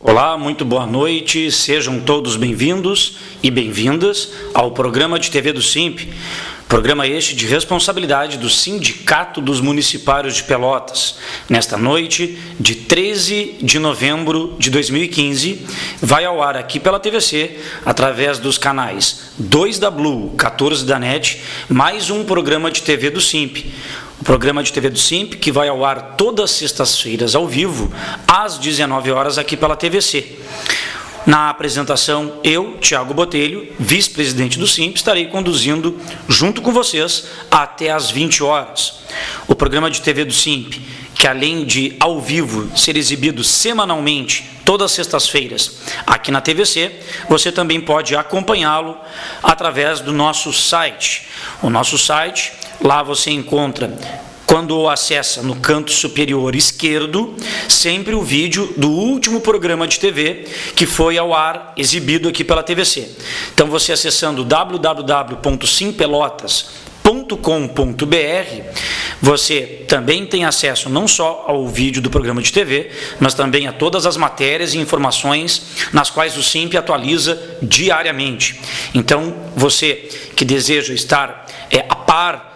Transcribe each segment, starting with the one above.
Olá, muito boa noite, sejam todos bem-vindos e bem-vindas ao programa de TV do SIMP, programa este de responsabilidade do Sindicato dos Municipários de Pelotas. Nesta noite, de 13 de novembro de 2015, vai ao ar aqui pela TVC, através dos canais 2 da Blue, 14 da NET, mais um programa de TV do SIMP. O programa de TV do SIMP, que vai ao ar todas as sextas-feiras ao vivo, às 19 horas aqui pela TVC. Na apresentação, eu, Tiago Botelho, vice-presidente do SIMP, estarei conduzindo junto com vocês até às 20 horas. O programa de TV do SIMP, que além de ao vivo ser exibido semanalmente, todas as sextas-feiras, aqui na TVC, você também pode acompanhá-lo através do nosso site. O nosso site, lá você encontra, quando acessa no canto superior esquerdo, sempre o vídeo do último programa de TV que foi ao ar, exibido aqui pela TVC. Então, você acessando www.simpelotas.com.br, você também tem acesso não só ao vídeo do programa de TV, mas também a todas as matérias e informações nas quais o SIMP atualiza diariamente. Então, você que deseja estar a par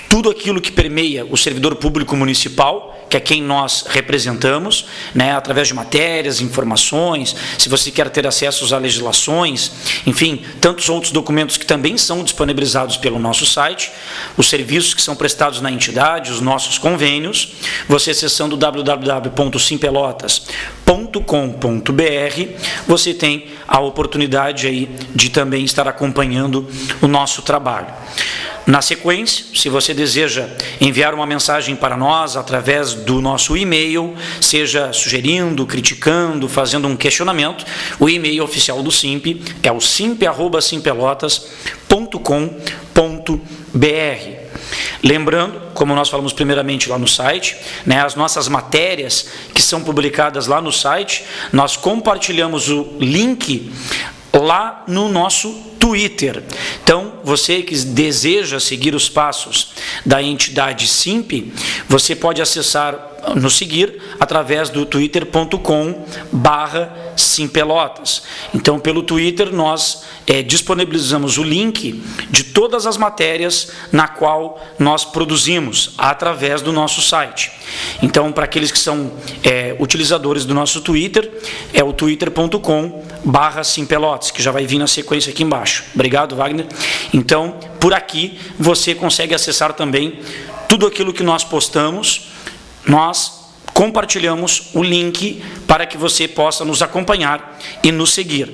tudo aquilo que permeia o servidor público municipal, que é quem nós representamos, né, através de matérias, informações, se você quer ter acesso a legislações, enfim, tantos outros documentos que também são disponibilizados pelo nosso site, os serviços que são prestados na entidade, os nossos convênios, você acessando www.simpelotas.com.br, você tem a oportunidade aí de também estar acompanhando o nosso trabalho. Na sequência, se você deseja enviar uma mensagem para nós através do nosso e-mail, seja sugerindo, criticando, fazendo um questionamento, o e-mail oficial do SIMP é o simp@simpelotas.com.br. Lembrando, como nós falamos primeiramente lá no site, né, as nossas matérias que são publicadas lá no site, nós compartilhamos o link lá no nosso Twitter. Então, você que deseja seguir os passos da entidade SIMP, você pode nos seguir através do twitter.com/simpelotas. Então, pelo Twitter, nós disponibilizamos o link de todas as matérias na qual nós produzimos através do nosso site. Então, para aqueles que são utilizadores do nosso Twitter, é o twitter.com/simpelotas, que já vai vir na sequência aqui embaixo. Obrigado, Wagner. Então, por aqui, você consegue acessar também tudo aquilo que nós postamos. Nós compartilhamos o link para que você possa nos acompanhar e nos seguir.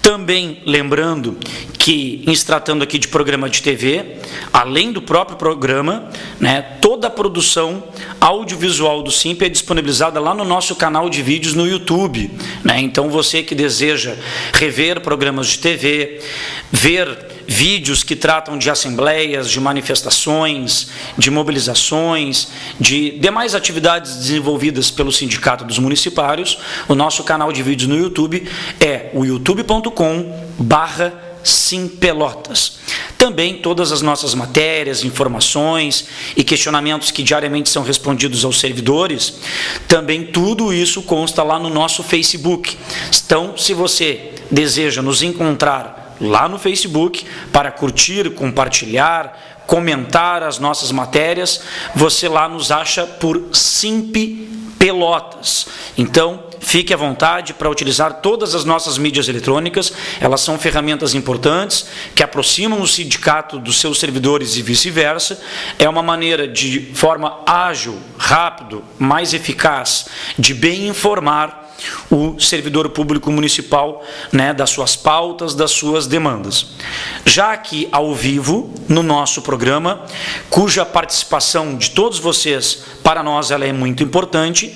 Também lembrando que, em se tratando aqui de programa de TV, além do próprio programa, né, toda a produção audiovisual do SIMP é disponibilizada lá no nosso canal de vídeos no YouTube, né? Então, você que deseja rever programas de TV, ver vídeos que tratam de assembleias, de manifestações, de mobilizações, de demais atividades desenvolvidas pelo Sindicato dos Municipários, o nosso canal de vídeos no YouTube é o youtube.com/simpelotas. Também todas as nossas matérias, informações e questionamentos que diariamente são respondidos aos servidores, também tudo isso consta lá no nosso Facebook. Então, se você deseja nos encontrar lá no Facebook para curtir, compartilhar, comentar as nossas matérias. Você lá nos acha por Simp Pelotas. Então, fique à vontade para utilizar todas as nossas mídias eletrônicas. Elas são ferramentas importantes que aproximam o sindicato dos seus servidores e vice-versa. É uma maneira de forma ágil, rápido, mais eficaz, de bem informar o servidor público municipal, né, das suas pautas, das suas demandas. Já aqui ao vivo, no nosso programa, cuja participação de todos vocês, para nós, ela é muito importante.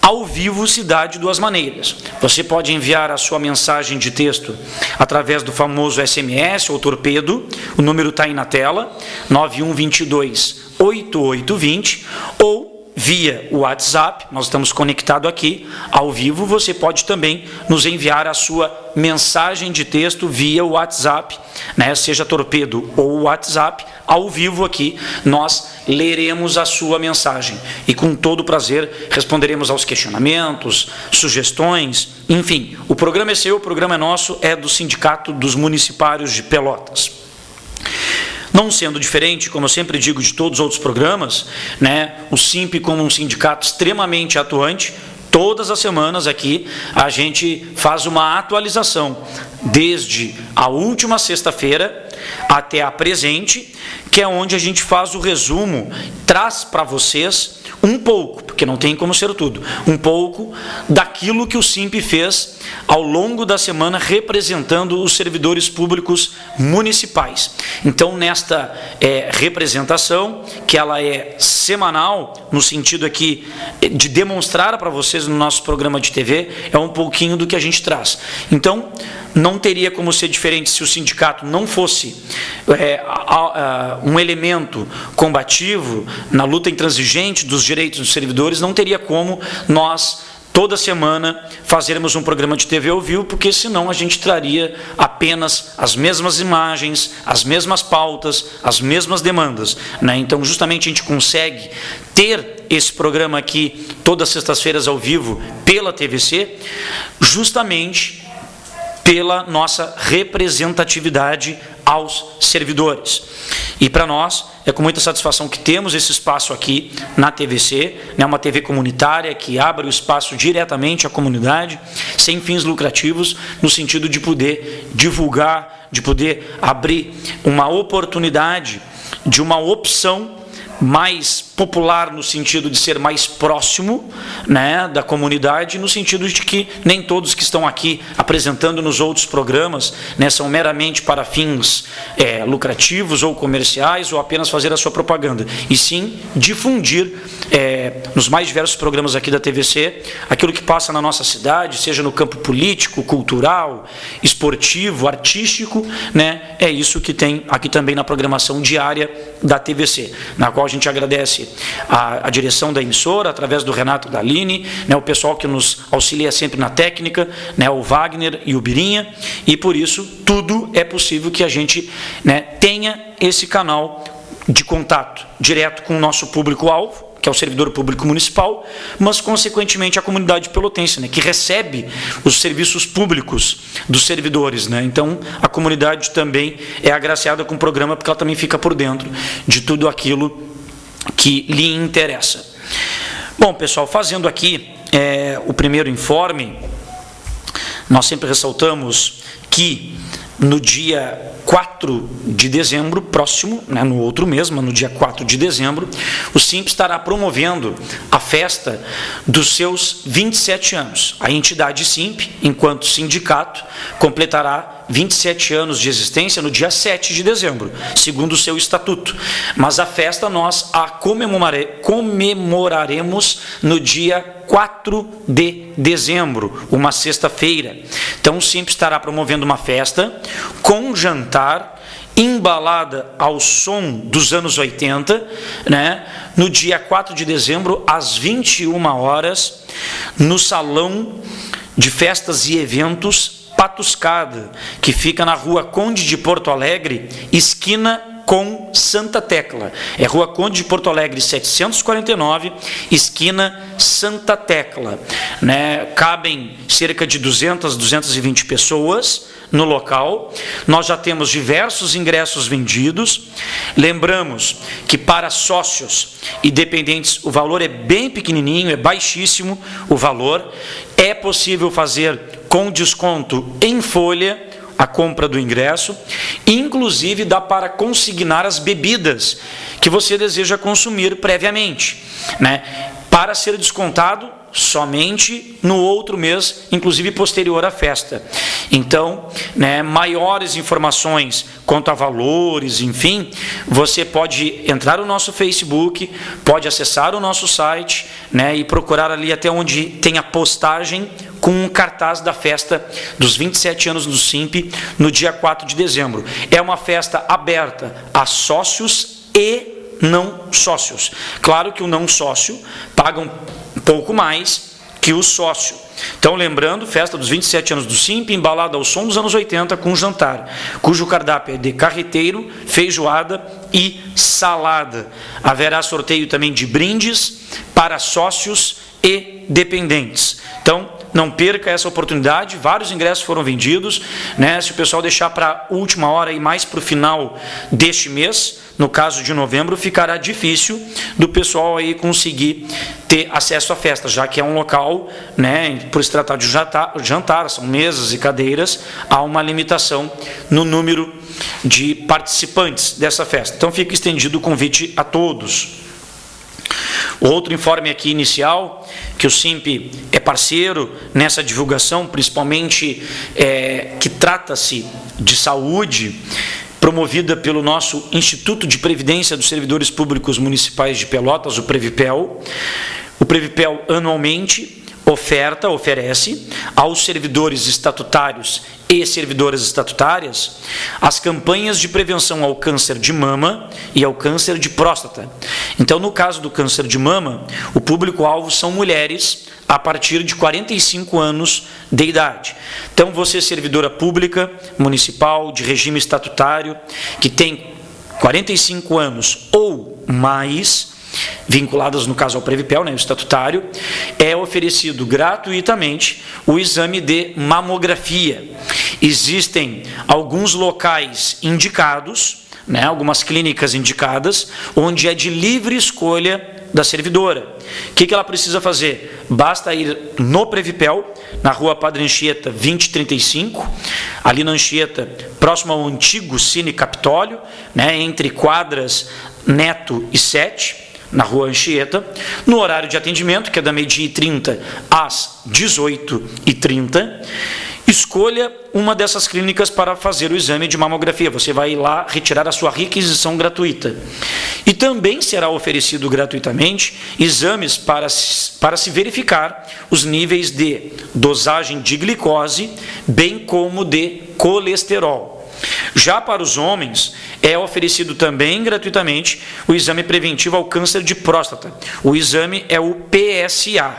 Ao vivo se dá de duas maneiras. Você pode enviar a sua mensagem de texto através do famoso SMS ou torpedo, o número está aí na tela, 9122-8820, ou via o WhatsApp, nós estamos conectados aqui, ao vivo, você pode também nos enviar a sua mensagem de texto via o WhatsApp, né? Seja torpedo ou WhatsApp, ao vivo aqui, nós leremos a sua mensagem e com todo prazer responderemos aos questionamentos, sugestões, enfim, o programa é seu, o programa é nosso, é do Sindicato dos Municipários de Pelotas. Não sendo diferente, como eu sempre digo de todos os outros programas, né, o Simp como um sindicato extremamente atuante, todas as semanas aqui a gente faz uma atualização, desde a última sexta-feira até a presente, que é onde a gente faz o resumo, traz para vocês um pouco, porque não tem como ser tudo, um pouco daquilo que o Simp fez ao longo da semana representando os servidores públicos municipais. Então, nesta representação, que ela é semanal, no sentido aqui de demonstrar para vocês no nosso programa de TV, é um pouquinho do que a gente traz. Então, não teria como ser diferente se o sindicato não fosse um elemento combativo na luta intransigente dos direitos dos servidores, não teria como nós, toda semana, fazermos um programa de TV ao vivo, porque senão a gente traria apenas as mesmas imagens, as mesmas pautas, as mesmas demandas, né? Então, justamente, a gente consegue ter esse programa aqui, todas as sextas-feiras ao vivo, pela TVC, justamente pela nossa representatividade aos servidores. E para nós, é com muita satisfação que temos esse espaço aqui na TVC, né, uma TV comunitária que abre o espaço diretamente à comunidade, sem fins lucrativos, no sentido de poder divulgar, de poder abrir uma oportunidade de uma opção mais popular, no sentido de ser mais próximo, né, da comunidade, no sentido de que nem todos que estão aqui apresentando nos outros programas, né, são meramente para fins lucrativos ou comerciais, ou apenas fazer a sua propaganda, e sim difundir nos mais diversos programas aqui da TVC aquilo que passa na nossa cidade, seja no campo político, cultural, esportivo, artístico, né, é isso que tem aqui também na programação diária da TVC, na qual a gente agradece a direção da emissora, através do Renato Dalini, né, o pessoal que nos auxilia sempre na técnica, né, o Wagner e o Birinha, e por isso tudo é possível que a gente, né, tenha esse canal de contato direto com o nosso público-alvo, que é o servidor público municipal, mas, consequentemente, a comunidade pelotense, né, que recebe os serviços públicos dos servidores, né? Então, a comunidade também é agraciada com o programa, porque ela também fica por dentro de tudo aquilo que lhe interessa. Bom, pessoal, fazendo aqui o primeiro informe, nós sempre ressaltamos que no dia 4 de dezembro, próximo, né, no outro mês, mas no dia 4 de dezembro, o Simp estará promovendo a festa dos seus 27 anos. A entidade Simp, enquanto sindicato, completará 27 anos de existência no dia 7 de dezembro, segundo o seu estatuto. Mas a festa nós a comemoraremos no dia 4 de dezembro, uma sexta-feira. Então o Simp estará promovendo uma festa com jantar, embalada ao som dos anos 80, né, no dia 4 de dezembro, às 21 horas, no Salão de Festas e Eventos Patuscada, que fica na rua Conde de Porto Alegre, esquina com Santa Tecla. É Rua Conde de Porto Alegre 749, esquina Santa Tecla. Né? Cabem cerca de 200, 220 pessoas no local. Nós já temos diversos ingressos vendidos. Lembramos que para sócios e dependentes o valor é bem pequenininho, é baixíssimo o valor. É possível fazer com desconto em folha a compra do ingresso, inclusive dá para consignar as bebidas que você deseja consumir previamente, né? Para ser descontado somente no outro mês, inclusive posterior à festa. Então, né, maiores informações quanto a valores, enfim, você pode entrar no nosso Facebook, pode acessar o nosso site, né, e procurar ali até onde tem a postagem com um cartaz da festa dos 27 anos do SIMP no dia 4 de dezembro. É uma festa aberta a sócios e não sócios. Claro que o não sócio paga um pouco mais que o sócio. Então, lembrando, festa dos 27 anos do SIMP, embalada ao som dos anos 80 com jantar, cujo cardápio é de carreteiro, feijoada e salada. Haverá sorteio também de brindes para sócios e dependentes. Então, não perca essa oportunidade, vários ingressos foram vendidos, né? Se o pessoal deixar para a última hora e mais para o final deste mês, no caso de novembro, ficará difícil do pessoal aí conseguir ter acesso à festa, já que é um local, né, por se tratar de jantar, são mesas e cadeiras, há uma limitação no número de participantes dessa festa. Então fica estendido o convite a todos. Outro informe aqui inicial, que o SIMP é parceiro nessa divulgação, principalmente que trata-se de saúde, promovida pelo nosso Instituto de Previdência dos Servidores Públicos Municipais de Pelotas, o Previpel. O Previpel anualmente oferece aos servidores estatutários e servidoras estatutárias as campanhas de prevenção ao câncer de mama e ao câncer de próstata. Então, no caso do câncer de mama, o público-alvo são mulheres a partir de 45 anos de idade. Então, você, servidora pública, municipal, de regime estatutário, que tem 45 anos ou mais, vinculadas no caso ao Previpel, né, o estatutário, é oferecido gratuitamente o exame de mamografia. Existem alguns locais indicados, né, algumas clínicas indicadas, onde é de livre escolha da servidora. O que ela precisa fazer? Basta ir no Previpel, na rua Padre Anchieta 2035, ali na Anchieta, próximo ao antigo Cine Capitólio, né, entre quadras Neto e 7, na rua Anchieta, no horário de atendimento, que é da meio-dia e 30 às 18h30, escolha uma dessas clínicas para fazer o exame de mamografia. Você vai lá retirar a sua requisição gratuita. E também será oferecido gratuitamente exames para se verificar os níveis de dosagem de glicose, bem como de colesterol. Já para os homens, é oferecido também gratuitamente o exame preventivo ao câncer de próstata. O exame é o PSA.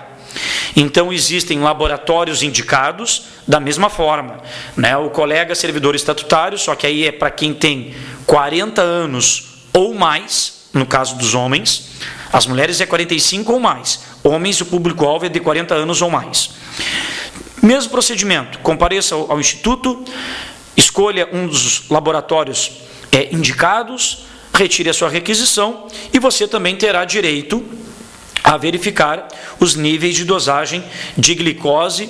Então, existem laboratórios indicados da mesma forma, né? O colega servidor estatutário, só que aí é para quem tem 40 anos ou mais, no caso dos homens. As mulheres é 45 ou mais. Homens, o público-alvo é de 40 anos ou mais. Mesmo procedimento, compareça ao Instituto, escolha um dos laboratórios indicados, retire a sua requisição e você também terá direito a verificar os níveis de dosagem de glicose,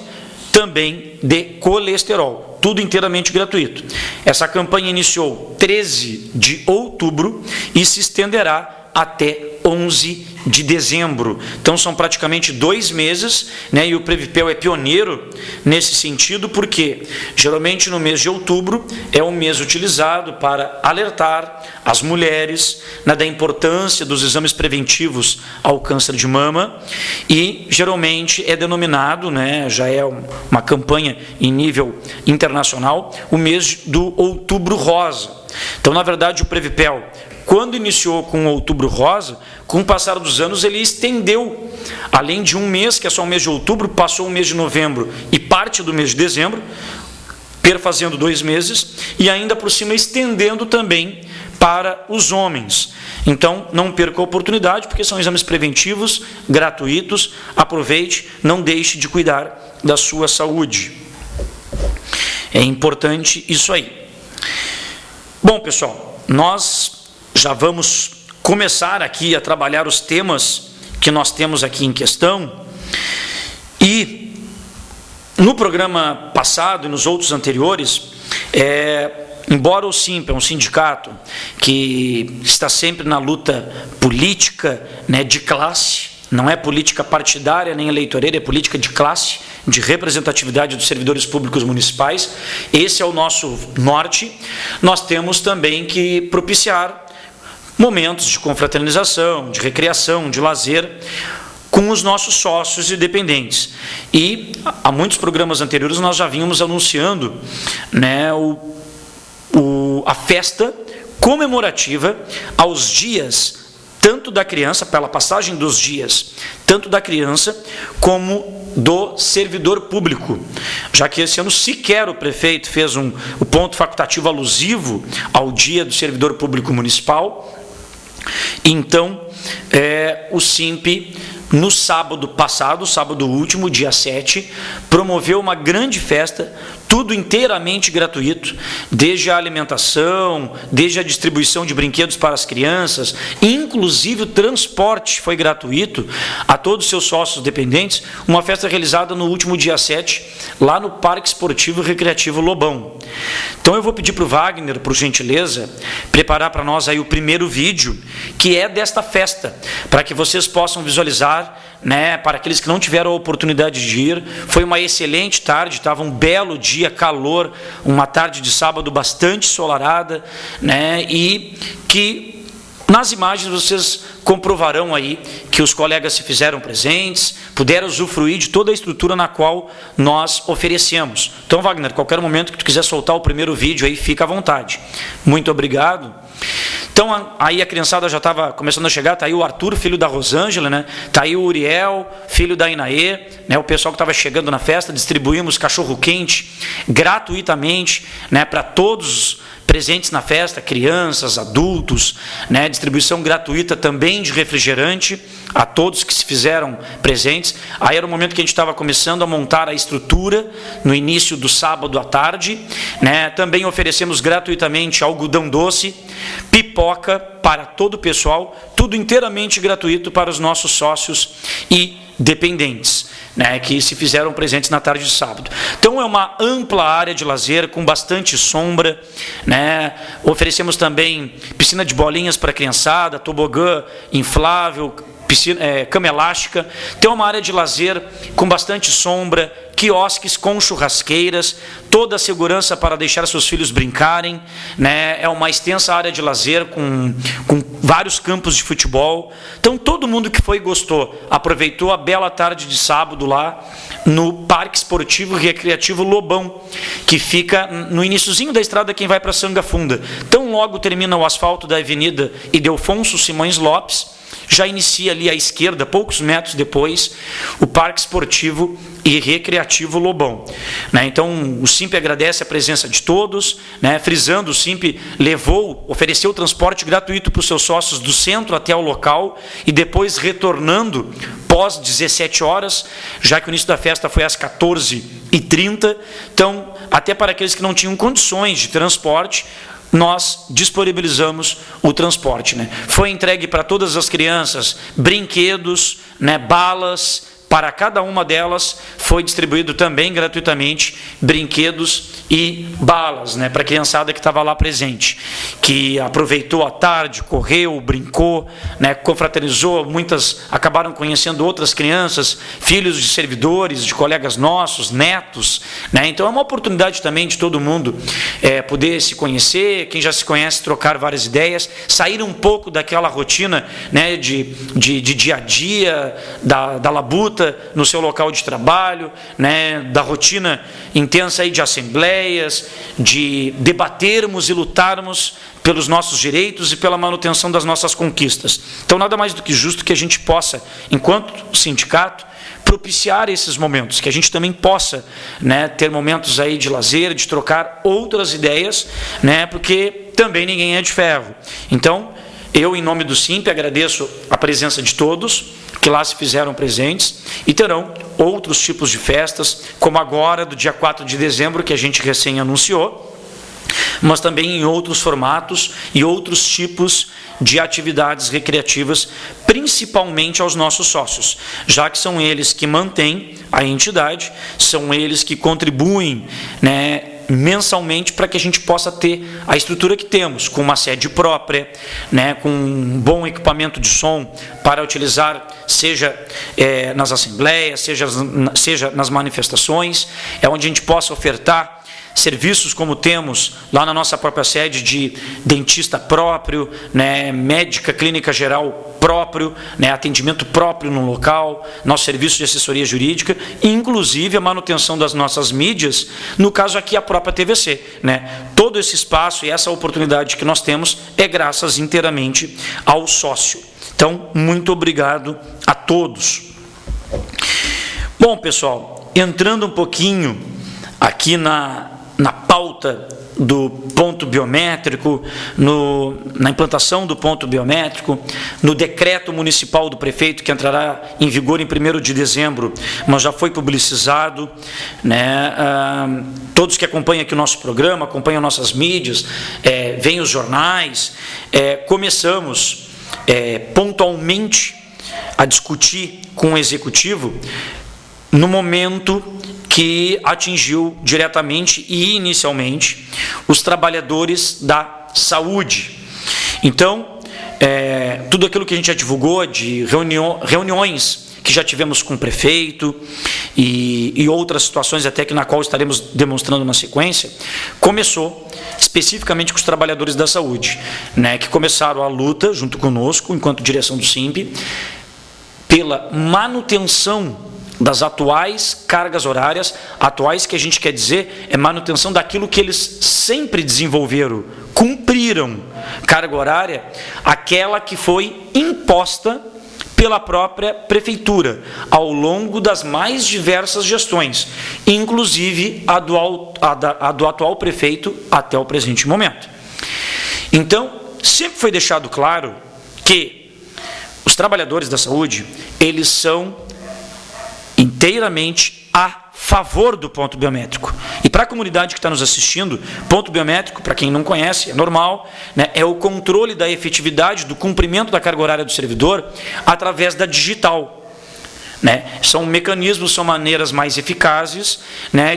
também de colesterol. Tudo inteiramente gratuito. Essa campanha iniciou 13 de outubro e se estenderá até 11 de dezembro. Então, são praticamente 2 meses, né? E o Previpel é pioneiro nesse sentido, porque geralmente no mês de outubro é um mês utilizado para alertar as mulheres, né, da importância dos exames preventivos ao câncer de mama, e geralmente é denominado, né, já é uma campanha em nível internacional, o mês do Outubro Rosa. Então, na verdade, o Previpel, quando iniciou com o Outubro Rosa, com o passar dos anos ele estendeu, além de um mês, que é só o mês de outubro, passou o mês de novembro e parte do mês de dezembro, perfazendo 2 meses, e ainda por cima estendendo também para os homens. Então, não perca a oportunidade, porque são exames preventivos, gratuitos. Aproveite, não deixe de cuidar da sua saúde. É importante isso aí. Bom, pessoal, nós já vamos começar aqui a trabalhar os temas que nós temos aqui em questão. E no programa passado e nos outros anteriores, embora o SIMP é um sindicato que está sempre na luta política, né, de classe, não é política partidária nem eleitoreira, é política de classe, de representatividade dos servidores públicos municipais. Esse é o nosso norte. Nós temos também que propiciar momentos de confraternização, de recreação, de lazer com os nossos sócios e dependentes. E há muitos programas anteriores nós já vínhamos anunciando, né, a festa comemorativa aos dias tanto da criança, pela passagem dos dias, tanto da criança como do servidor público, já que esse ano sequer o prefeito fez o ponto facultativo alusivo ao dia do servidor público municipal. Então, o SIMP, no sábado passado, sábado último, dia 7, promoveu uma grande festa, tudo inteiramente gratuito, desde a alimentação, desde a distribuição de brinquedos para as crianças, inclusive o transporte foi gratuito a todos os seus sócios dependentes, uma festa realizada no último dia 7, lá no Parque Esportivo e Recreativo Lobão. Então eu vou pedir para o Wagner, por gentileza, preparar para nós aí o primeiro vídeo, que é desta festa, para que vocês possam visualizar, né, para aqueles que não tiveram a oportunidade de ir. Foi uma excelente tarde, estava um belo dia, calor, uma tarde de sábado bastante ensolarada, né, e que nas imagens vocês comprovarão aí que os colegas se fizeram presentes, puderam usufruir de toda a estrutura na qual nós oferecemos. Então, Wagner, qualquer momento que tu quiser soltar o primeiro vídeo aí, fica à vontade. Muito obrigado. Então, aí a criançada já estava começando a chegar, está aí o Arthur, filho da Rosângela, né? Está aí o Uriel, filho da Inaê, né? O pessoal que estava chegando na festa, distribuímos cachorro-quente gratuitamente, né, para todos presentes na festa, crianças, adultos, né? Distribuição gratuita também de refrigerante a todos que se fizeram presentes. Aí era o momento que a gente estava começando a montar a estrutura, no início do sábado à tarde, né? Também oferecemos gratuitamente algodão doce, pipoca para todo o pessoal, tudo inteiramente gratuito para os nossos sócios e dependentes, né, que se fizeram presentes na tarde de sábado. Então é uma ampla área de lazer com bastante sombra, né? Oferecemos também piscina de bolinhas para a criançada, tobogã inflável, piscina, cama elástica. Tem uma área de lazer com bastante sombra, quiosques com churrasqueiras, toda a segurança para deixar seus filhos brincarem, né? É uma extensa área de lazer com vários campos de futebol. Então todo mundo que foi e gostou, aproveitou a bela tarde de sábado lá no Parque Esportivo e Recreativo Lobão, que fica no iniciozinho da estrada quem vai para Sanga Funda. Então logo termina o asfalto da Avenida Ildefonso Simões Lopes, já inicia ali à esquerda, poucos metros depois, o Parque Esportivo e Recreativo Lobão, né? Então o SIMP agradece a presença de todos, né? Frisando, o SIMP ofereceu transporte gratuito para os seus sócios do centro até o local e depois retornando pós 17 horas, já que o início da festa foi às 14h30, então até para aqueles que não tinham condições de transporte, nós disponibilizamos o transporte, né? Foi entregue para todas as crianças brinquedos, né, balas, para cada uma delas foi distribuído também gratuitamente brinquedos e balas, né, para a criançada que estava lá presente, que aproveitou a tarde, correu, brincou, né, confraternizou. Muitas acabaram conhecendo outras crianças, filhos de servidores, de colegas nossos, netos, né? Então é uma oportunidade também de todo mundo poder se conhecer, quem já se conhece, trocar várias ideias, sair um pouco daquela rotina, né, de dia a dia, da labuta no seu local de trabalho, né, da rotina intensa aí de assembleias, de debatermos e lutarmos pelos nossos direitos e pela manutenção das nossas conquistas. Então nada mais do que justo que a gente possa, enquanto sindicato, propiciar esses momentos, que a gente também possa, né, ter momentos aí de lazer, de trocar outras ideias, né, porque também ninguém é de ferro. Então, eu, em nome do SIMP, agradeço a presença de todos que lá se fizeram presentes e terão outros tipos de festas, como agora, do dia 4 de dezembro, que a gente recém anunciou, mas também em outros formatos e outros tipos de atividades recreativas, principalmente aos nossos sócios, já que são eles que mantêm a entidade, são eles que contribuem, mensalmente para que a gente possa ter a estrutura que temos, com uma sede própria, com um bom equipamento de som para utilizar, seja nas assembleias, seja nas manifestações, onde a gente possa ofertar serviços como temos lá na nossa própria sede de dentista próprio, médica clínica geral próprio, atendimento próprio no local, nosso serviço de assessoria jurídica, e inclusive a manutenção das nossas mídias, no caso aqui a própria TVC. Todo esse espaço e essa oportunidade que nós temos é graças inteiramente ao sócio. Então, muito obrigado a todos. Bom, pessoal, entrando um pouquinho aqui na pauta do ponto biométrico, na implantação do ponto biométrico, no decreto municipal do prefeito, que entrará em vigor em 1º de dezembro, mas já foi publicizado, todos que acompanham aqui o nosso programa, acompanham nossas mídias, veem os jornais, começamos pontualmente a discutir com o Executivo no momento que atingiu diretamente e inicialmente os trabalhadores da saúde. Então, tudo aquilo que a gente já divulgou de reuniões que já tivemos com o prefeito e outras situações até que na qual estaremos demonstrando na sequência, começou especificamente com os trabalhadores da saúde, que começaram a luta junto conosco, enquanto direção do SIMP, pela manutenção das atuais cargas horárias, atuais que a gente quer dizer é manutenção daquilo que eles sempre desenvolveram, cumpriram carga horária, aquela que foi imposta pela própria prefeitura, ao longo das mais diversas gestões, inclusive a do atual prefeito até o presente momento. Então, sempre foi deixado claro que os trabalhadores da saúde, eles são inteiramente a favor do ponto biométrico. E para a comunidade que está nos assistindo, ponto biométrico, para quem não conhece, é normal, é o controle da efetividade do cumprimento da carga horária do servidor através da digital. São mecanismos, são maneiras mais eficazes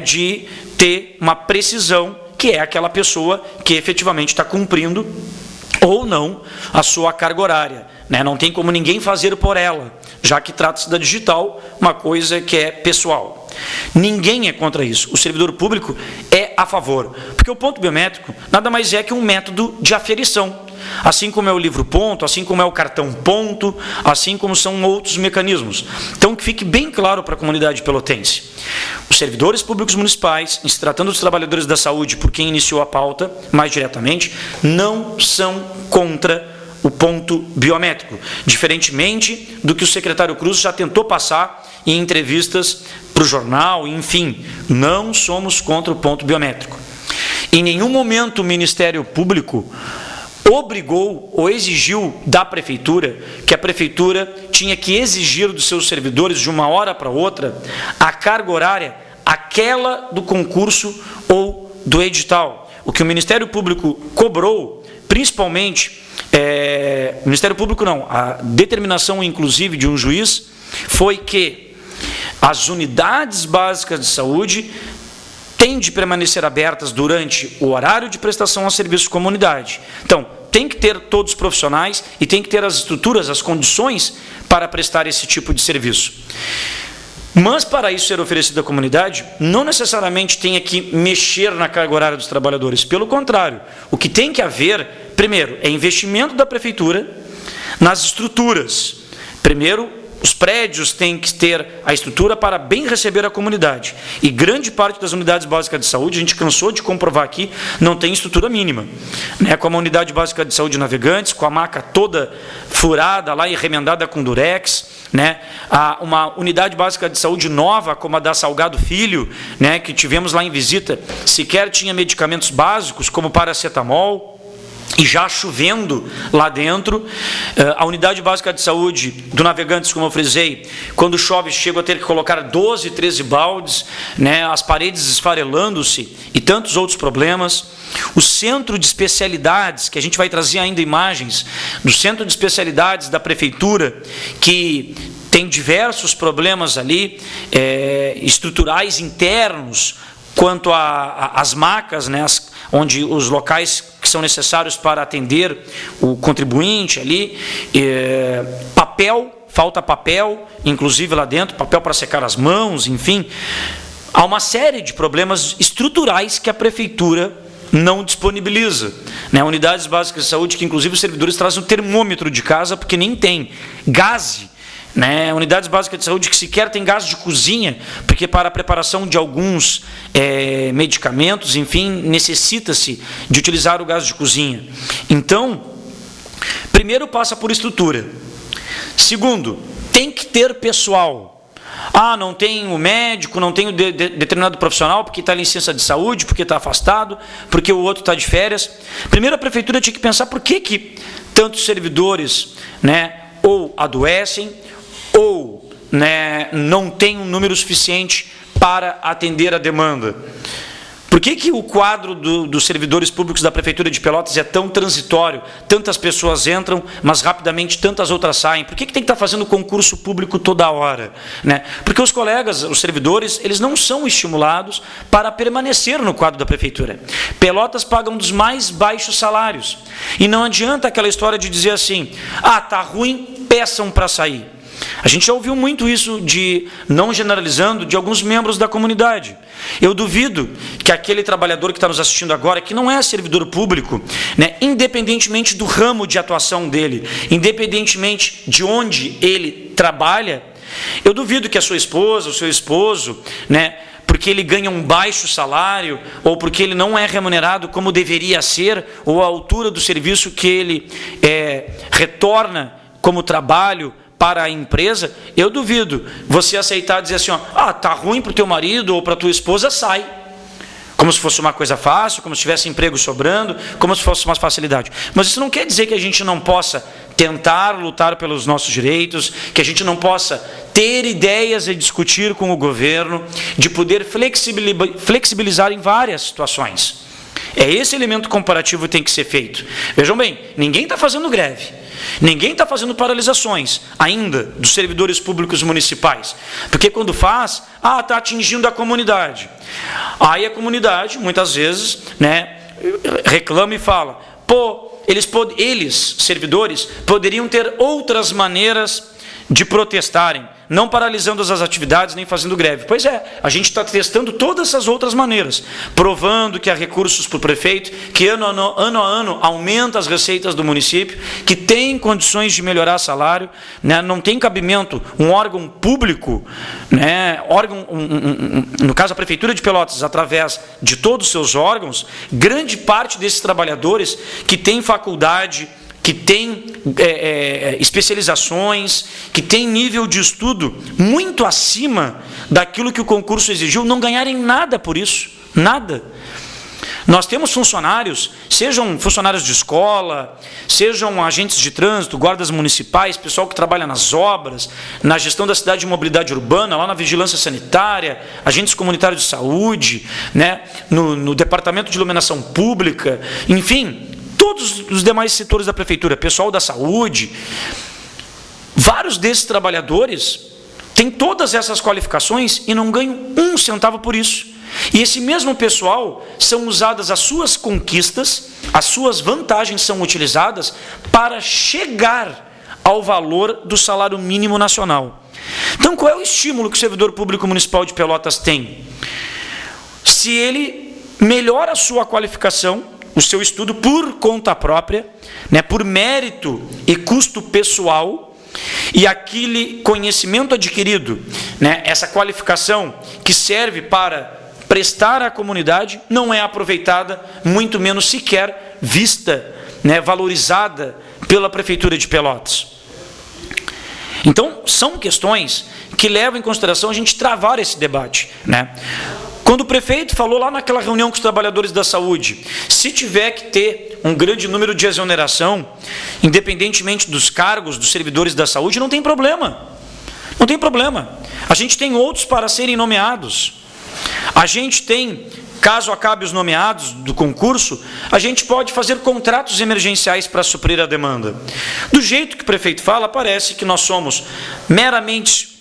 de ter uma precisão, que é aquela pessoa que efetivamente está cumprindo ou não a sua carga horária. Não tem como ninguém fazer por ela, já que trata-se da digital, uma coisa que é pessoal. Ninguém é contra isso. O servidor público é a favor, porque o ponto biométrico nada mais é que um método de aferição, assim como é o livro ponto, assim como é o cartão ponto, assim como são outros mecanismos. Então, que fique bem claro para a comunidade pelotense. Os servidores públicos municipais, em se tratando dos trabalhadores da saúde, por quem iniciou a pauta, mais diretamente, não são contra o ponto biométrico, diferentemente do que o secretário Cruz já tentou passar em entrevistas para o jornal, enfim, não somos contra o ponto biométrico. Em nenhum momento o Ministério Público obrigou ou exigiu da prefeitura que a prefeitura tinha que exigir dos seus servidores de uma hora para outra a carga horária, aquela do concurso ou do edital. O que o Ministério Público cobrou, principalmente, o Ministério Público não, a determinação inclusive de um juiz foi que as unidades básicas de saúde têm de permanecer abertas durante o horário de prestação a serviço com a comunidade. Então, tem que ter todos os profissionais e tem que ter as estruturas, as condições para prestar esse tipo de serviço. Mas, para isso ser oferecido à comunidade, não necessariamente tenha que mexer na carga horária dos trabalhadores. Pelo contrário, o que tem que haver, primeiro, é investimento da prefeitura nas estruturas. Primeiro, os prédios têm que ter a estrutura para bem receber a comunidade. E grande parte das unidades básicas de saúde, a gente cansou de comprovar aqui, não tem estrutura mínima. Com a unidade básica de saúde Navegantes, com a maca toda furada lá e remendada com durex, uma unidade básica de saúde nova, como a da Salgado Filho, que tivemos lá em visita, sequer tinha medicamentos básicos, como paracetamol. e já chovendo lá dentro. A unidade básica de saúde do Navegantes, como eu frisei, quando chove chega a ter que colocar 12, 13 baldes, né, as paredes esfarelando-se e tantos outros problemas. O centro de especialidades, que a gente vai trazer ainda imagens do centro de especialidades da prefeitura, que tem diversos problemas ali, estruturais internos, quanto às macas, né, onde os locais que são necessários para atender o contribuinte ali, falta papel, inclusive lá dentro, papel para secar as mãos, enfim. Há uma série de problemas estruturais que a prefeitura não disponibiliza, né? Unidades básicas de saúde que, inclusive, os servidores trazem um termômetro de casa, porque nem tem gás, né? Unidades básicas de saúde que sequer tem gás de cozinha, porque para a preparação de alguns medicamentos, enfim, necessita-se de utilizar o gás de cozinha. Então, primeiro passa por estrutura. Segundo, tem que ter pessoal. Não tem o médico, não tem o determinado profissional, porque está em licença de saúde, porque está afastado, porque o outro está de férias. Primeiro a prefeitura tinha que pensar por que tantos servidores, né, ou adoecem, ou, né, não tem um número suficiente para atender a demanda. Por que o quadro dos servidores públicos da Prefeitura de Pelotas é tão transitório? Tantas pessoas entram, mas rapidamente tantas outras saem. Por que tem que estar fazendo concurso público toda hora, né? Porque os colegas, os servidores, eles não são estimulados para permanecer no quadro da Prefeitura. Pelotas paga um dos mais baixos salários. E não adianta aquela história de dizer assim, tá ruim, peçam para sair. A gente já ouviu muito isso, não generalizando, de alguns membros da comunidade. Eu duvido que aquele trabalhador que está nos assistindo agora, que não é servidor público, né, independentemente do ramo de atuação dele, independentemente de onde ele trabalha, eu duvido que a sua esposa, o seu esposo, né, porque ele ganha um baixo salário, ou porque ele não é remunerado como deveria ser, ou à altura do serviço que ele retorna como trabalho para a empresa, eu duvido você aceitar dizer assim, tá ruim para o teu marido ou para a tua esposa, sai. Como se fosse uma coisa fácil, como se tivesse emprego sobrando, como se fosse uma facilidade. Mas isso não quer dizer que a gente não possa tentar lutar pelos nossos direitos, que a gente não possa ter ideias e discutir com o governo, de poder flexibilizar em várias situações. Esse elemento comparativo que tem que ser feito. Vejam bem, ninguém está fazendo greve. Ninguém está fazendo paralisações ainda dos servidores públicos municipais. Porque quando faz, está atingindo a comunidade. Aí a comunidade, muitas vezes, né, reclama e fala, eles, servidores, poderiam ter outras maneiras de protestarem, não paralisando as atividades nem fazendo greve. Pois a gente está testando todas essas outras maneiras, provando que há recursos para o prefeito, que ano a ano aumenta as receitas do município, que tem condições de melhorar salário, né? Não tem cabimento um órgão público, né? No caso a Prefeitura de Pelotas, através de todos os seus órgãos, grande parte desses trabalhadores que tem faculdade, que tem especializações, que tem nível de estudo muito acima daquilo que o concurso exigiu, não ganharem nada por isso, nada. Nós temos funcionários, sejam funcionários de escola, sejam agentes de trânsito, guardas municipais, pessoal que trabalha nas obras, na gestão da cidade de mobilidade urbana, lá na vigilância sanitária, agentes comunitários de saúde, né, no departamento de iluminação pública, enfim, todos os demais setores da prefeitura, pessoal da saúde, vários desses trabalhadores têm todas essas qualificações e não ganham um centavo por isso. E esse mesmo pessoal são usadas as suas conquistas, as suas vantagens são utilizadas para chegar ao valor do salário mínimo nacional. Então, qual é o estímulo que o servidor público municipal de Pelotas tem? Se ele melhora a sua qualificação, o seu estudo por conta própria, né, por mérito e custo pessoal, e aquele conhecimento adquirido, né, essa qualificação que serve para prestar à comunidade, não é aproveitada, muito menos sequer vista, né, valorizada pela Prefeitura de Pelotas. Então, são questões que levam em consideração a gente travar esse debate, né? Quando o prefeito falou lá naquela reunião com os trabalhadores da saúde, se tiver que ter um grande número de exoneração, independentemente dos cargos dos servidores da saúde, não tem problema. Não tem problema. A gente tem outros para serem nomeados. A gente tem, caso acabe os nomeados do concurso, a gente pode fazer contratos emergenciais para suprir a demanda. Do jeito que o prefeito fala, parece que nós somos meramente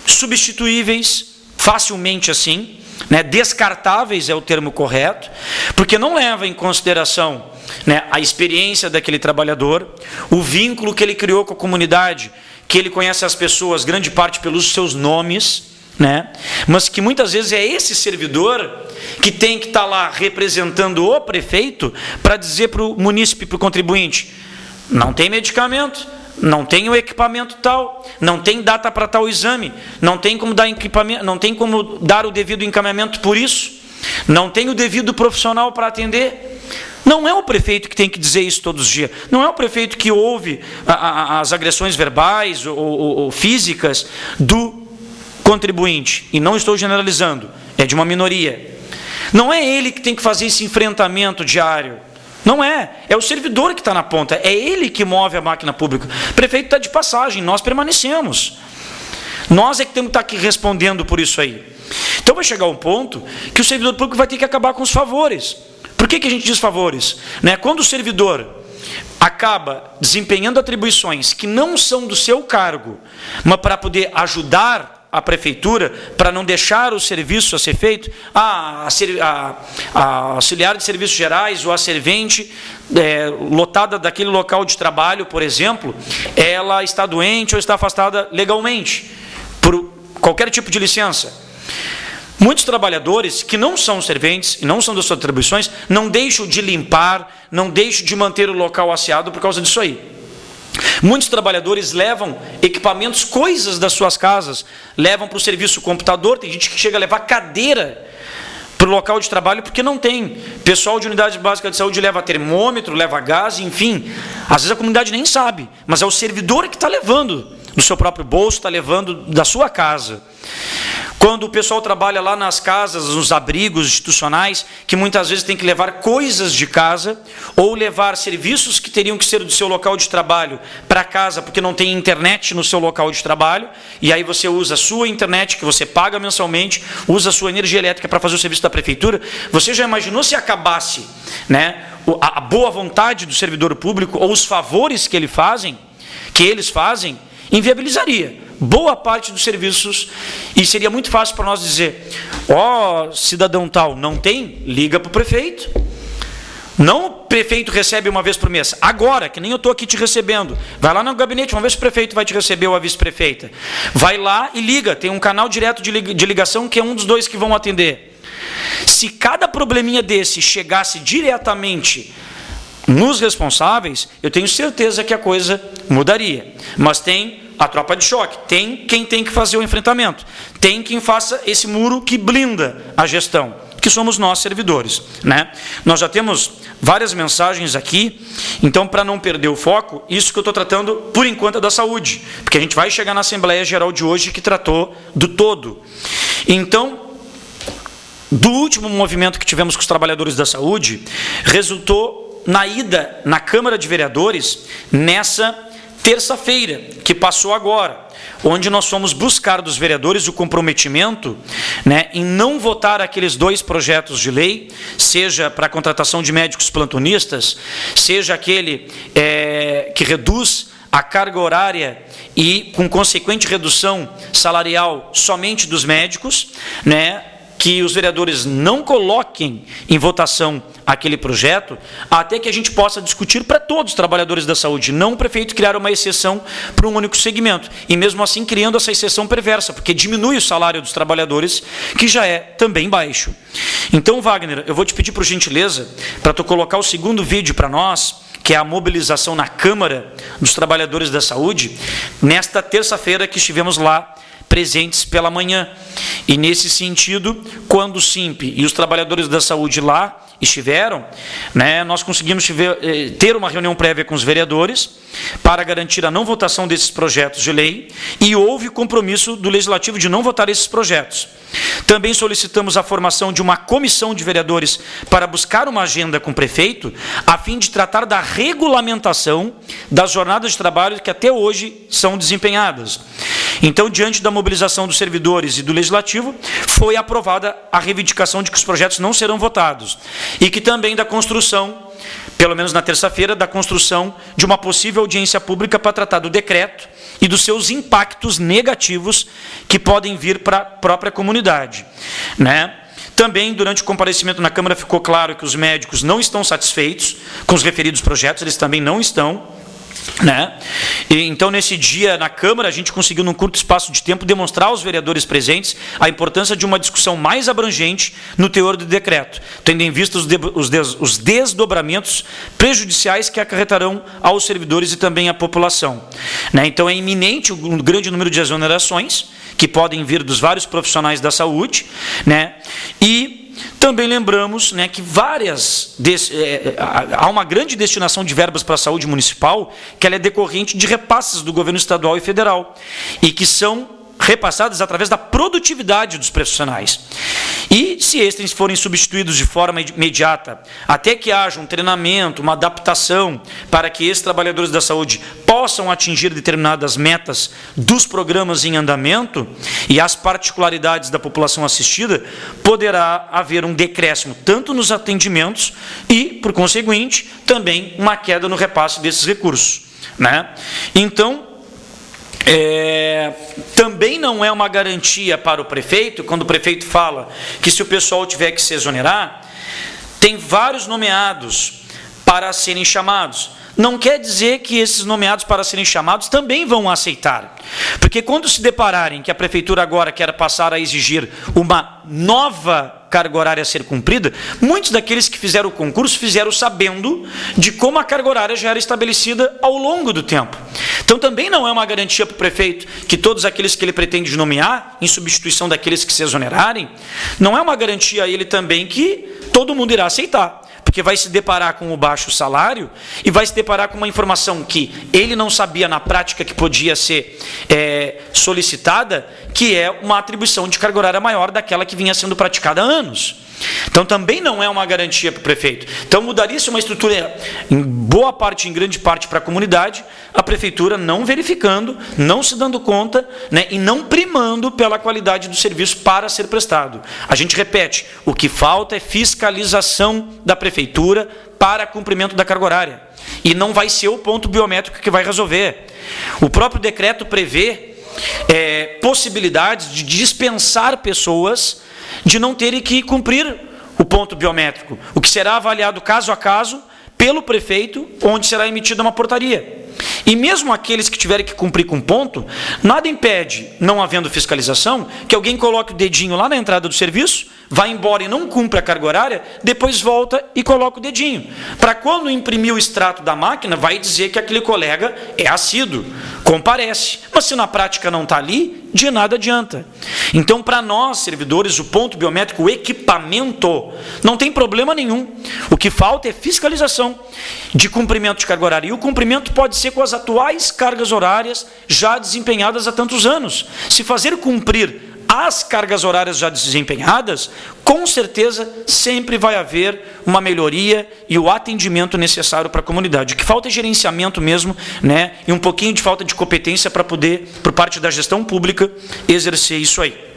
substituíveis, facilmente assim, né, descartáveis é o termo correto, porque não leva em consideração, né, a experiência daquele trabalhador, o vínculo que ele criou com a comunidade, que ele conhece as pessoas, grande parte pelos seus nomes, né, mas que muitas vezes é esse servidor que tem que estar lá representando o prefeito para dizer para o munícipe, para o contribuinte, não tem medicamento, não tem o equipamento tal, não tem data para tal exame, não tem como dar equipamento, não tem como dar o devido encaminhamento por isso, não tem o devido profissional para atender. Não é o prefeito que tem que dizer isso todos os dias, não é o prefeito que ouve as agressões verbais ou físicas do contribuinte, e não estou generalizando, é de uma minoria. Não é ele que tem que fazer esse enfrentamento diário. Não é o servidor que está na ponta, é ele que move a máquina pública. O prefeito está de passagem, nós permanecemos. Nós é que temos que estar aqui respondendo por isso aí. Então vai chegar um ponto que o servidor público vai ter que acabar com os favores. Por que a gente diz favores? Né? Quando o servidor acaba desempenhando atribuições que não são do seu cargo, mas para poder ajudar a prefeitura, para não deixar o serviço a ser feito, a auxiliar de serviços gerais ou a servente lotada daquele local de trabalho, por exemplo, ela está doente ou está afastada legalmente, por qualquer tipo de licença. Muitos trabalhadores que não são serventes e não são das suas atribuições, não deixam de limpar, não deixam de manter o local asseado por causa disso aí. Muitos trabalhadores levam equipamentos, coisas das suas casas, levam para o serviço computador, tem gente que chega a levar cadeira para o local de trabalho porque não tem. Pessoal de unidade básica de saúde leva termômetro, leva gás, enfim. Às vezes a comunidade nem sabe, mas é o servidor que está levando do seu próprio bolso, está levando da sua casa. Quando o pessoal trabalha lá nas casas, nos abrigos institucionais, que muitas vezes tem que levar coisas de casa, ou levar serviços que teriam que ser do seu local de trabalho para casa, porque não tem internet no seu local de trabalho, e aí você usa a sua internet, que você paga mensalmente, usa a sua energia elétrica para fazer o serviço da prefeitura. Você já imaginou se acabasse, né, a boa vontade do servidor público, ou os favores que eles fazem, inviabilizaria boa parte dos serviços, e seria muito fácil para nós dizer, cidadão tal, não tem? Liga para o prefeito. Não o prefeito recebe uma vez por mês, agora, que nem eu estou aqui te recebendo, vai lá no gabinete, uma vez o prefeito vai te receber ou a vice-prefeita, vai lá e liga, tem um canal direto de ligação que é um dos dois que vão atender. Se cada probleminha desse chegasse diretamente nos responsáveis, eu tenho certeza que a coisa mudaria. Mas tem a tropa de choque, tem quem tem que fazer o enfrentamento, tem quem faça esse muro que blinda a gestão, que somos nós, servidores, né? Nós já temos várias mensagens aqui, então, para não perder o foco, isso que eu estou tratando, por enquanto, é da saúde, porque a gente vai chegar na Assembleia Geral de hoje, que tratou do todo. Então, do último movimento que tivemos com os trabalhadores da saúde, resultou na ida na Câmara de Vereadores, nessa terça-feira, que passou agora, onde nós fomos buscar dos vereadores o comprometimento, né, em não votar aqueles 2 projetos de lei, seja para a contratação de médicos plantonistas, seja aquele que reduz a carga horária e com consequente redução salarial somente dos médicos, né, que os vereadores não coloquem em votação aquele projeto, até que a gente possa discutir para todos os trabalhadores da saúde, não o prefeito criar uma exceção para um único segmento, e mesmo assim criando essa exceção perversa, porque diminui o salário dos trabalhadores, que já é também baixo. Então, Wagner, eu vou te pedir por gentileza, para tu colocar o segundo vídeo para nós, que é a mobilização na Câmara dos Trabalhadores da Saúde, nesta terça-feira que estivemos lá, presentes pela manhã. E nesse sentido, quando o SIMP e os trabalhadores da saúde lá estiveram, né, nós conseguimos ter uma reunião prévia com os vereadores para garantir a não votação desses projetos de lei e houve compromisso do Legislativo de não votar esses projetos. Também solicitamos a formação de uma comissão de vereadores para buscar uma agenda com o prefeito, a fim de tratar da regulamentação das jornadas de trabalho que até hoje são desempenhadas. Então, diante da mobilização dos servidores e do Legislativo, foi aprovada a reivindicação de que os projetos não serão votados e que também da construção, pelo menos na terça-feira, da construção de uma possível audiência pública para tratar do decreto e dos seus impactos negativos que podem vir para a própria comunidade, né? Também, durante o comparecimento na Câmara, ficou claro que os médicos não estão satisfeitos com os referidos projetos, eles também não estão, né? E, então, nesse dia, na Câmara, a gente conseguiu, num curto espaço de tempo, demonstrar aos vereadores presentes a importância de uma discussão mais abrangente no teor do decreto, tendo em vista os desdobramentos prejudiciais que acarretarão aos servidores e também à população, né? Então, é iminente um grande número de exonerações que podem vir dos vários profissionais da saúde, né? E também lembramos, né, que há uma grande destinação de verbas para a saúde municipal, que ela é decorrente de repasses do governo estadual e federal, e que são repassadas através da produtividade dos profissionais. E se estes forem substituídos de forma imediata, até que haja um treinamento, uma adaptação, para que esses trabalhadores da saúde possam atingir determinadas metas dos programas em andamento e as particularidades da população assistida, poderá haver um decréscimo tanto nos atendimentos e, por conseguinte, também uma queda no repasse desses recursos, né? Então, também não é uma garantia para o prefeito, quando o prefeito fala que se o pessoal tiver que se exonerar, tem vários nomeados para serem chamados. Não quer dizer que esses nomeados para serem chamados também vão aceitar. Porque quando se depararem que a prefeitura agora quer passar a exigir uma nova carga horária a ser cumprida, muitos daqueles que fizeram o concurso fizeram sabendo de como a carga horária já era estabelecida ao longo do tempo. Então também não é uma garantia para o prefeito que todos aqueles que ele pretende nomear, em substituição daqueles que se exonerarem, não é uma garantia a ele também que todo mundo irá aceitar. Porque vai se deparar com o baixo salário e vai se deparar com uma informação que ele não sabia na prática que podia ser solicitada, que é uma atribuição de carga horária maior daquela que vinha sendo praticada há anos. Então também não é uma garantia para o prefeito. Então mudaria-se uma estrutura em boa parte, em grande parte para a comunidade, a prefeitura não verificando, não se dando conta, né, e não primando pela qualidade do serviço para ser prestado. A gente repete, o que falta é fiscalização da prefeitura para cumprimento da carga horária. E não vai ser o ponto biométrico que vai resolver. O próprio decreto prevê possibilidades de dispensar pessoas de não terem que cumprir o ponto biométrico, o que será avaliado caso a caso pelo prefeito, onde será emitida uma portaria. E mesmo aqueles que tiverem que cumprir com ponto, nada impede, não havendo fiscalização, que alguém coloque o dedinho lá na entrada do serviço, vá embora e não cumpra a carga horária, depois volta e coloca o dedinho. Para quando imprimir o extrato da máquina, vai dizer que aquele colega é assíduo, comparece. Mas se na prática não está ali, de nada adianta. Então, para nós, servidores, o ponto biométrico, o equipamento, não tem problema nenhum. O que falta é fiscalização de cumprimento de carga horária. E o cumprimento pode ser com as atuais cargas horárias já desempenhadas há tantos anos. Se fazer cumprir as cargas horárias já desempenhadas, com certeza sempre vai haver uma melhoria e o atendimento necessário para a comunidade. O que falta é gerenciamento mesmo, né? E um pouquinho de falta de competência para poder, por parte da gestão pública, exercer isso aí.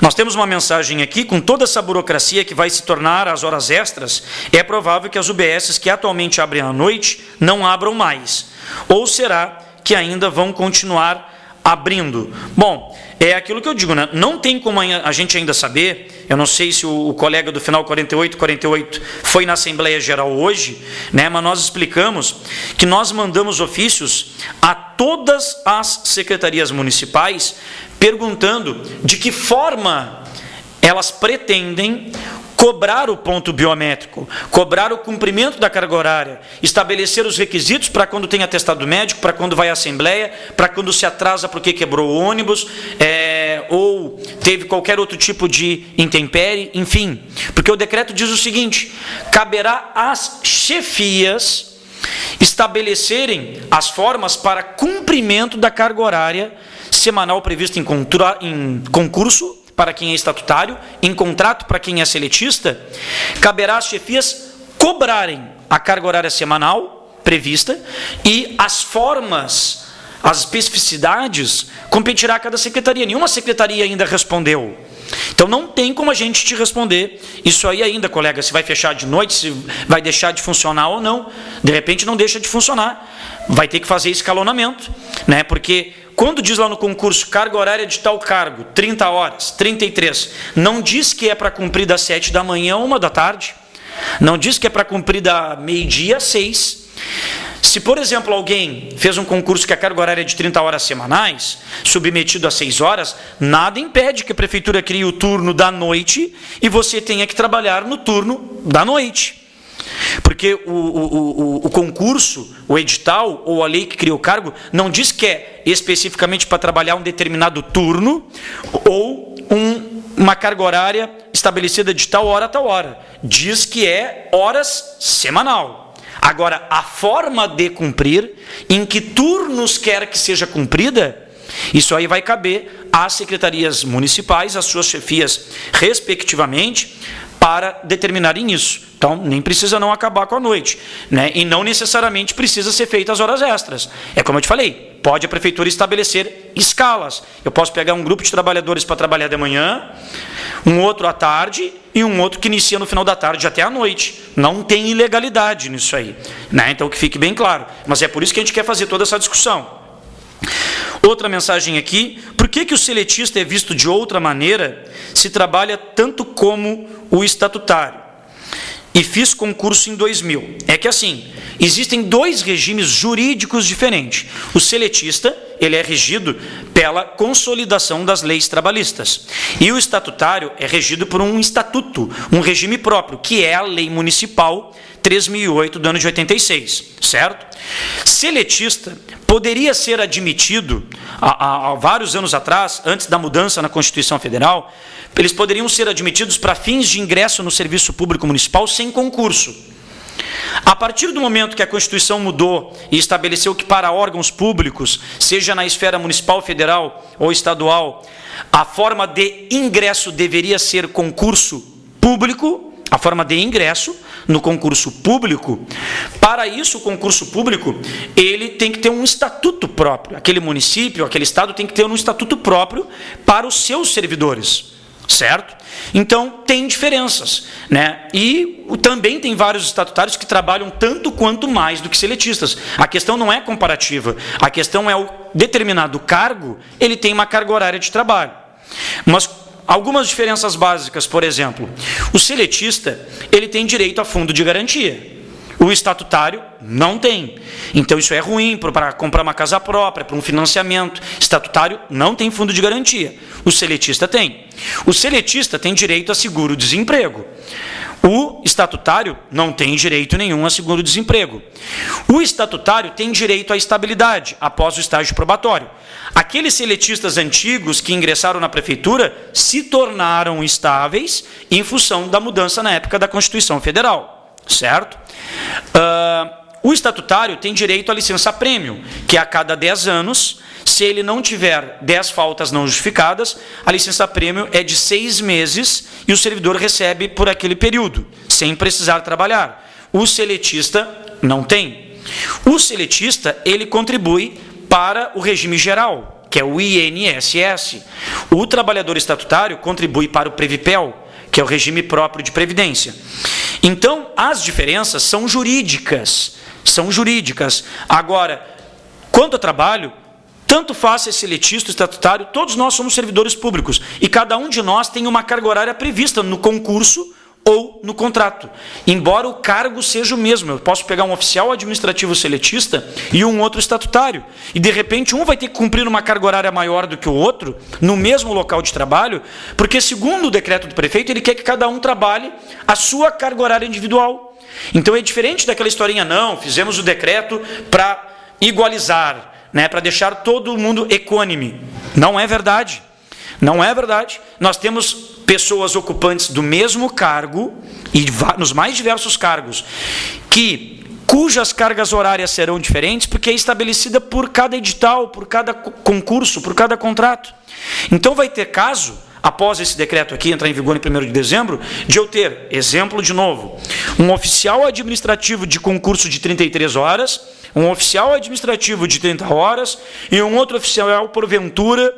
Nós temos uma mensagem aqui, com toda essa burocracia que vai se tornar as horas extras, é provável que as UBSs que atualmente abrem à noite não abram mais. Ou será que ainda vão continuar abrindo? Bom, é aquilo que eu digo, né? Não tem como a gente ainda saber. Eu não sei se o colega do final 48 foi na Assembleia Geral hoje, né? Mas nós explicamos que nós mandamos ofícios a todas as secretarias municipais perguntando de que forma elas pretendem cobrar o ponto biométrico, cobrar o cumprimento da carga horária, estabelecer os requisitos para quando tem atestado médico, para quando vai à Assembleia, para quando se atrasa porque quebrou o ônibus, ou teve qualquer outro tipo de intempérie, enfim. Porque o decreto diz o seguinte: caberá às chefias estabelecerem as formas para cumprimento da carga horária semanal prevista em concurso para quem é estatutário, em contrato para quem é seletista. Caberá às chefias cobrarem a carga horária semanal prevista e as formas, as especificidades, competirá a cada secretaria. Nenhuma secretaria ainda respondeu. Então não tem como a gente te responder isso aí ainda, colega, se vai fechar de noite, se vai deixar de funcionar ou não. De repente não deixa de funcionar, vai ter que fazer escalonamento, né? Porque quando diz lá no concurso carga horária de tal cargo, 30 horas, 33, não diz que é para cumprir das 7 da manhã a 1 da tarde, não diz que é para cumprir da meio-dia a 6. Se, por exemplo, alguém fez um concurso que a carga horária é de 30 horas semanais, submetido a 6 horas, nada impede que a prefeitura crie o turno da noite e você tenha que trabalhar no turno da noite. Porque o concurso, o edital ou a lei que cria o cargo, não diz que é especificamente para trabalhar um determinado turno ou uma carga horária estabelecida de tal hora a tal hora. Diz que é horas semanal. Agora, a forma de cumprir, em que turnos quer que seja cumprida, isso aí vai caber às secretarias municipais, às suas chefias, respectivamente, para determinarem isso. Então, nem precisa não acabar com a noite, né? E não necessariamente precisa ser feita as horas extras. É como eu te falei, pode a prefeitura estabelecer escalas. Eu posso pegar um grupo de trabalhadores para trabalhar de manhã, um outro à tarde e um outro que inicia no final da tarde até à noite. Não tem ilegalidade nisso aí, né? Então, que fique bem claro. Mas é por isso que a gente quer fazer toda essa discussão. Outra mensagem aqui: por que o seletista é visto de outra maneira se trabalha tanto como o estatutário? E fiz concurso em 2000. É que assim, existem dois regimes jurídicos diferentes. O seletista, ele é regido pela consolidação das leis trabalhistas. E o estatutário é regido por um estatuto, um regime próprio, que é a Lei Municipal 3.008 do ano de 86, certo? Seletista poderia ser admitido, há vários anos atrás, antes da mudança na Constituição Federal, eles poderiam ser admitidos para fins de ingresso no serviço público municipal sem concurso. A partir do momento que a Constituição mudou e estabeleceu que para órgãos públicos, seja na esfera municipal, federal ou estadual, a forma de ingresso deveria ser concurso público, a forma de ingresso no concurso público. Para isso, o concurso público, ele tem que ter um estatuto próprio. Aquele município, aquele estado tem que ter um estatuto próprio para os seus servidores, certo? Então, tem diferenças, né? E também tem vários estatutários que trabalham tanto quanto mais do que seletistas. A questão não é comparativa, a questão é o determinado cargo, ele tem uma carga horária de trabalho. Mas algumas diferenças básicas, por exemplo, o seletista, ele tem direito a fundo de garantia. O estatutário não tem. Então, isso é ruim para comprar uma casa própria, para um financiamento. Estatutário não tem fundo de garantia. O seletista tem. O seletista tem direito a seguro-desemprego. O estatutário não tem direito nenhum a seguro-desemprego. O estatutário tem direito à estabilidade após o estágio probatório. Aqueles seletistas antigos que ingressaram na prefeitura se tornaram estáveis em função da mudança na época da Constituição Federal, certo? O estatutário tem direito à licença-prêmio, que a cada 10 anos, se ele não tiver 10 faltas não justificadas, a licença-prêmio é de 6 meses e o servidor recebe por aquele período, sem precisar trabalhar. O seletista não tem. O seletista, ele contribui para o regime geral, que é o INSS. O trabalhador estatutário contribui para o Previpel, que é o regime próprio de previdência. Então, as diferenças são jurídicas. Agora, quanto ao trabalho, tanto faz ser seletista ou estatutário, todos nós somos servidores públicos e cada um de nós tem uma carga horária prevista no concurso ou no contrato, embora o cargo seja o mesmo. Eu posso pegar um oficial administrativo seletista e um outro estatutário, e de repente um vai ter que cumprir uma carga horária maior do que o outro, no mesmo local de trabalho, porque segundo o decreto do prefeito, ele quer que cada um trabalhe a sua carga horária individual. Então é diferente daquela historinha, não, fizemos o decreto para igualizar, né, para deixar todo mundo equânime. Não é verdade. Não é verdade. Nós temos pessoas ocupantes do mesmo cargo, e nos mais diversos cargos, cujas cargas horárias serão diferentes, porque é estabelecida por cada edital, por cada concurso, por cada contrato. Então vai ter caso, após esse decreto aqui entrar em vigor em 1º de dezembro, de eu ter, exemplo de novo, um oficial administrativo de concurso de 33 horas, um oficial administrativo de 30 horas e um outro oficial, porventura,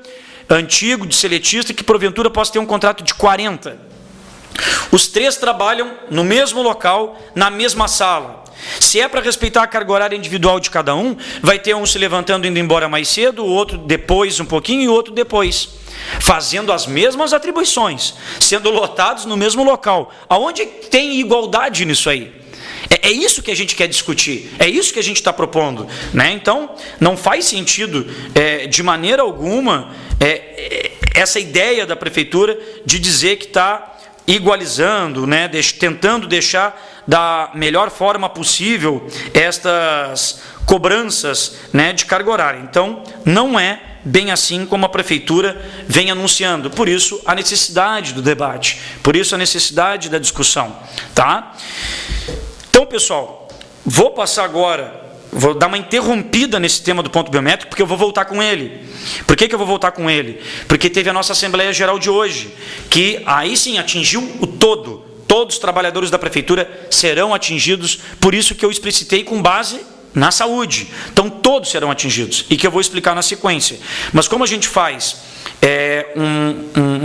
antigo, de seletista, que porventura possa ter um contrato de 40. Os 3 trabalham no mesmo local, na mesma sala. Se é para respeitar a carga horária individual de cada um, vai ter um se levantando e indo embora mais cedo, o outro depois um pouquinho e o outro depois, fazendo as mesmas atribuições, sendo lotados no mesmo local. Aonde tem igualdade nisso aí? É isso que a gente quer discutir, é isso que a gente está propondo, né? Então, não faz sentido, de maneira alguma, essa ideia da prefeitura de dizer que está igualizando, né, tentando deixar da melhor forma possível estas cobranças, né, de carga horária. Então, não é bem assim como a prefeitura vem anunciando. Por isso, a necessidade do debate, por isso a necessidade da discussão. Tá? Então, pessoal, vou passar agora, vou dar uma interrompida nesse tema do ponto biométrico, porque eu vou voltar com ele. Por que eu vou voltar com ele? Porque teve a nossa Assembleia Geral de hoje, que aí sim atingiu o todo. Todos os trabalhadores da prefeitura serão atingidos, por isso que eu explicitei com base na saúde. Então, todos serão atingidos, e que eu vou explicar na sequência. Mas como a gente faz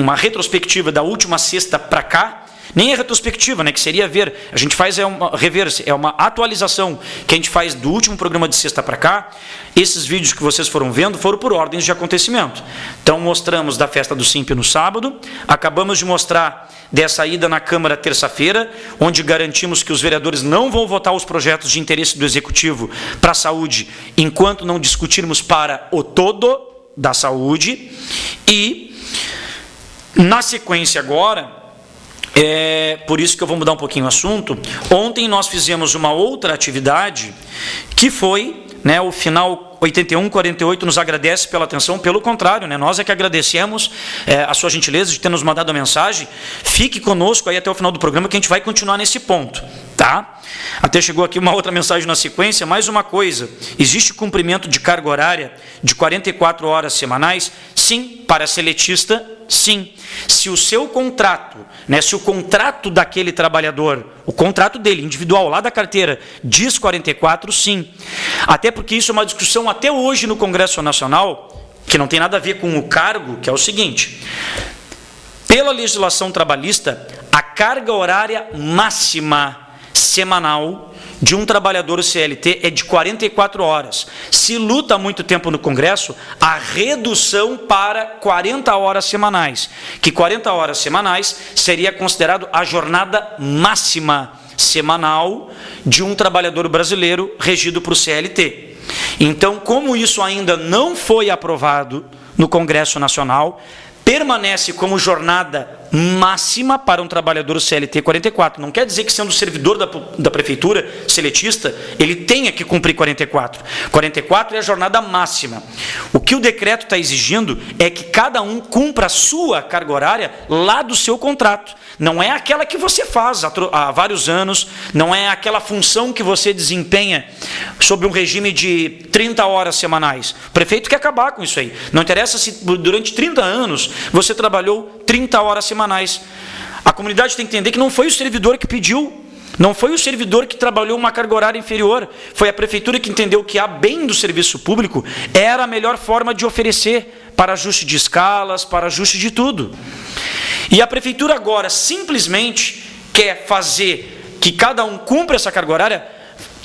uma retrospectiva da última sexta para cá, nem é retrospectiva, né, que seria ver, a gente faz uma reverse, é uma atualização que a gente faz do último programa de sexta para cá. Esses vídeos que vocês foram vendo foram por ordens de acontecimento. Então, mostramos da festa do Simp no sábado, acabamos de mostrar dessa ida na Câmara terça-feira, onde garantimos que os vereadores não vão votar os projetos de interesse do Executivo para a saúde, enquanto não discutirmos para o todo da saúde. E, na sequência agora, por isso que eu vou mudar um pouquinho o assunto. Ontem nós fizemos uma outra atividade que foi, né, o final 8148 nos agradece pela atenção, pelo contrário, né, nós é que agradecemos a sua gentileza de ter nos mandado a mensagem. Fique conosco aí até o final do programa que a gente vai continuar nesse ponto, tá? Até chegou aqui uma outra mensagem na sequência. Mais uma coisa: existe cumprimento de carga horária de 44 horas semanais? Sim, para seletista, sim. Se o seu contrato, né, se o contrato daquele trabalhador, o contrato dele, individual, lá da carteira, diz 44, sim. Até porque isso é uma discussão até hoje no Congresso Nacional, que não tem nada a ver com o cargo, que é o seguinte: pela legislação trabalhista, a carga horária máxima semanal de um trabalhador CLT é de 44 horas. Se luta há muito tempo no Congresso a redução para 40 horas semanais, que 40 horas semanais seria considerado a jornada máxima semanal de um trabalhador brasileiro regido por CLT. Então, como isso ainda não foi aprovado no Congresso Nacional, permanece como jornada máxima para um trabalhador CLT 44. Não quer dizer que, sendo servidor da prefeitura, seletista, ele tenha que cumprir 44. 44 é a jornada máxima. O que o decreto está exigindo é que cada um cumpra a sua carga horária lá do seu contrato. Não é aquela que você faz há vários anos, não é aquela função que você desempenha sob um regime de 30 horas semanais. O prefeito quer acabar com isso aí. Não interessa se durante 30 anos você trabalhou 30 horas semanais. A comunidade tem que entender que não foi o servidor que pediu, não foi o servidor que trabalhou uma carga horária inferior, foi a prefeitura que entendeu que a bem do serviço público era a melhor forma de oferecer para ajuste de escalas, para ajuste de tudo. E a prefeitura agora simplesmente quer fazer que cada um cumpra essa carga horária,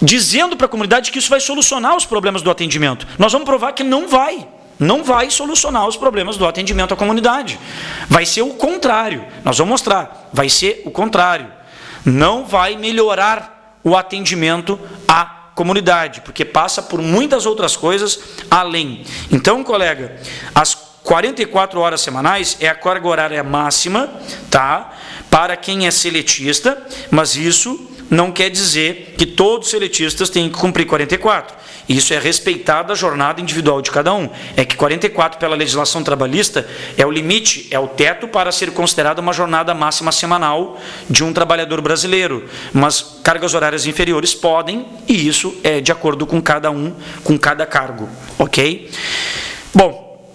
dizendo para a comunidade que isso vai solucionar os problemas do atendimento. Nós vamos provar que não vai. Não vai solucionar os problemas do atendimento à comunidade. Vai ser o contrário. Nós vamos mostrar. Vai ser o contrário. Não vai melhorar o atendimento à comunidade, porque passa por muitas outras coisas além. Então, colega, as 44 horas semanais é a carga horária máxima, tá? Para quem é seletista, mas isso não quer dizer que todos os seletistas têm que cumprir 44. Isso é respeitada a jornada individual de cada um. É que 44, pela legislação trabalhista, é o limite, é o teto para ser considerada uma jornada máxima semanal de um trabalhador brasileiro. Mas cargas horárias inferiores podem, e isso é de acordo com cada um, com cada cargo. Ok? Bom,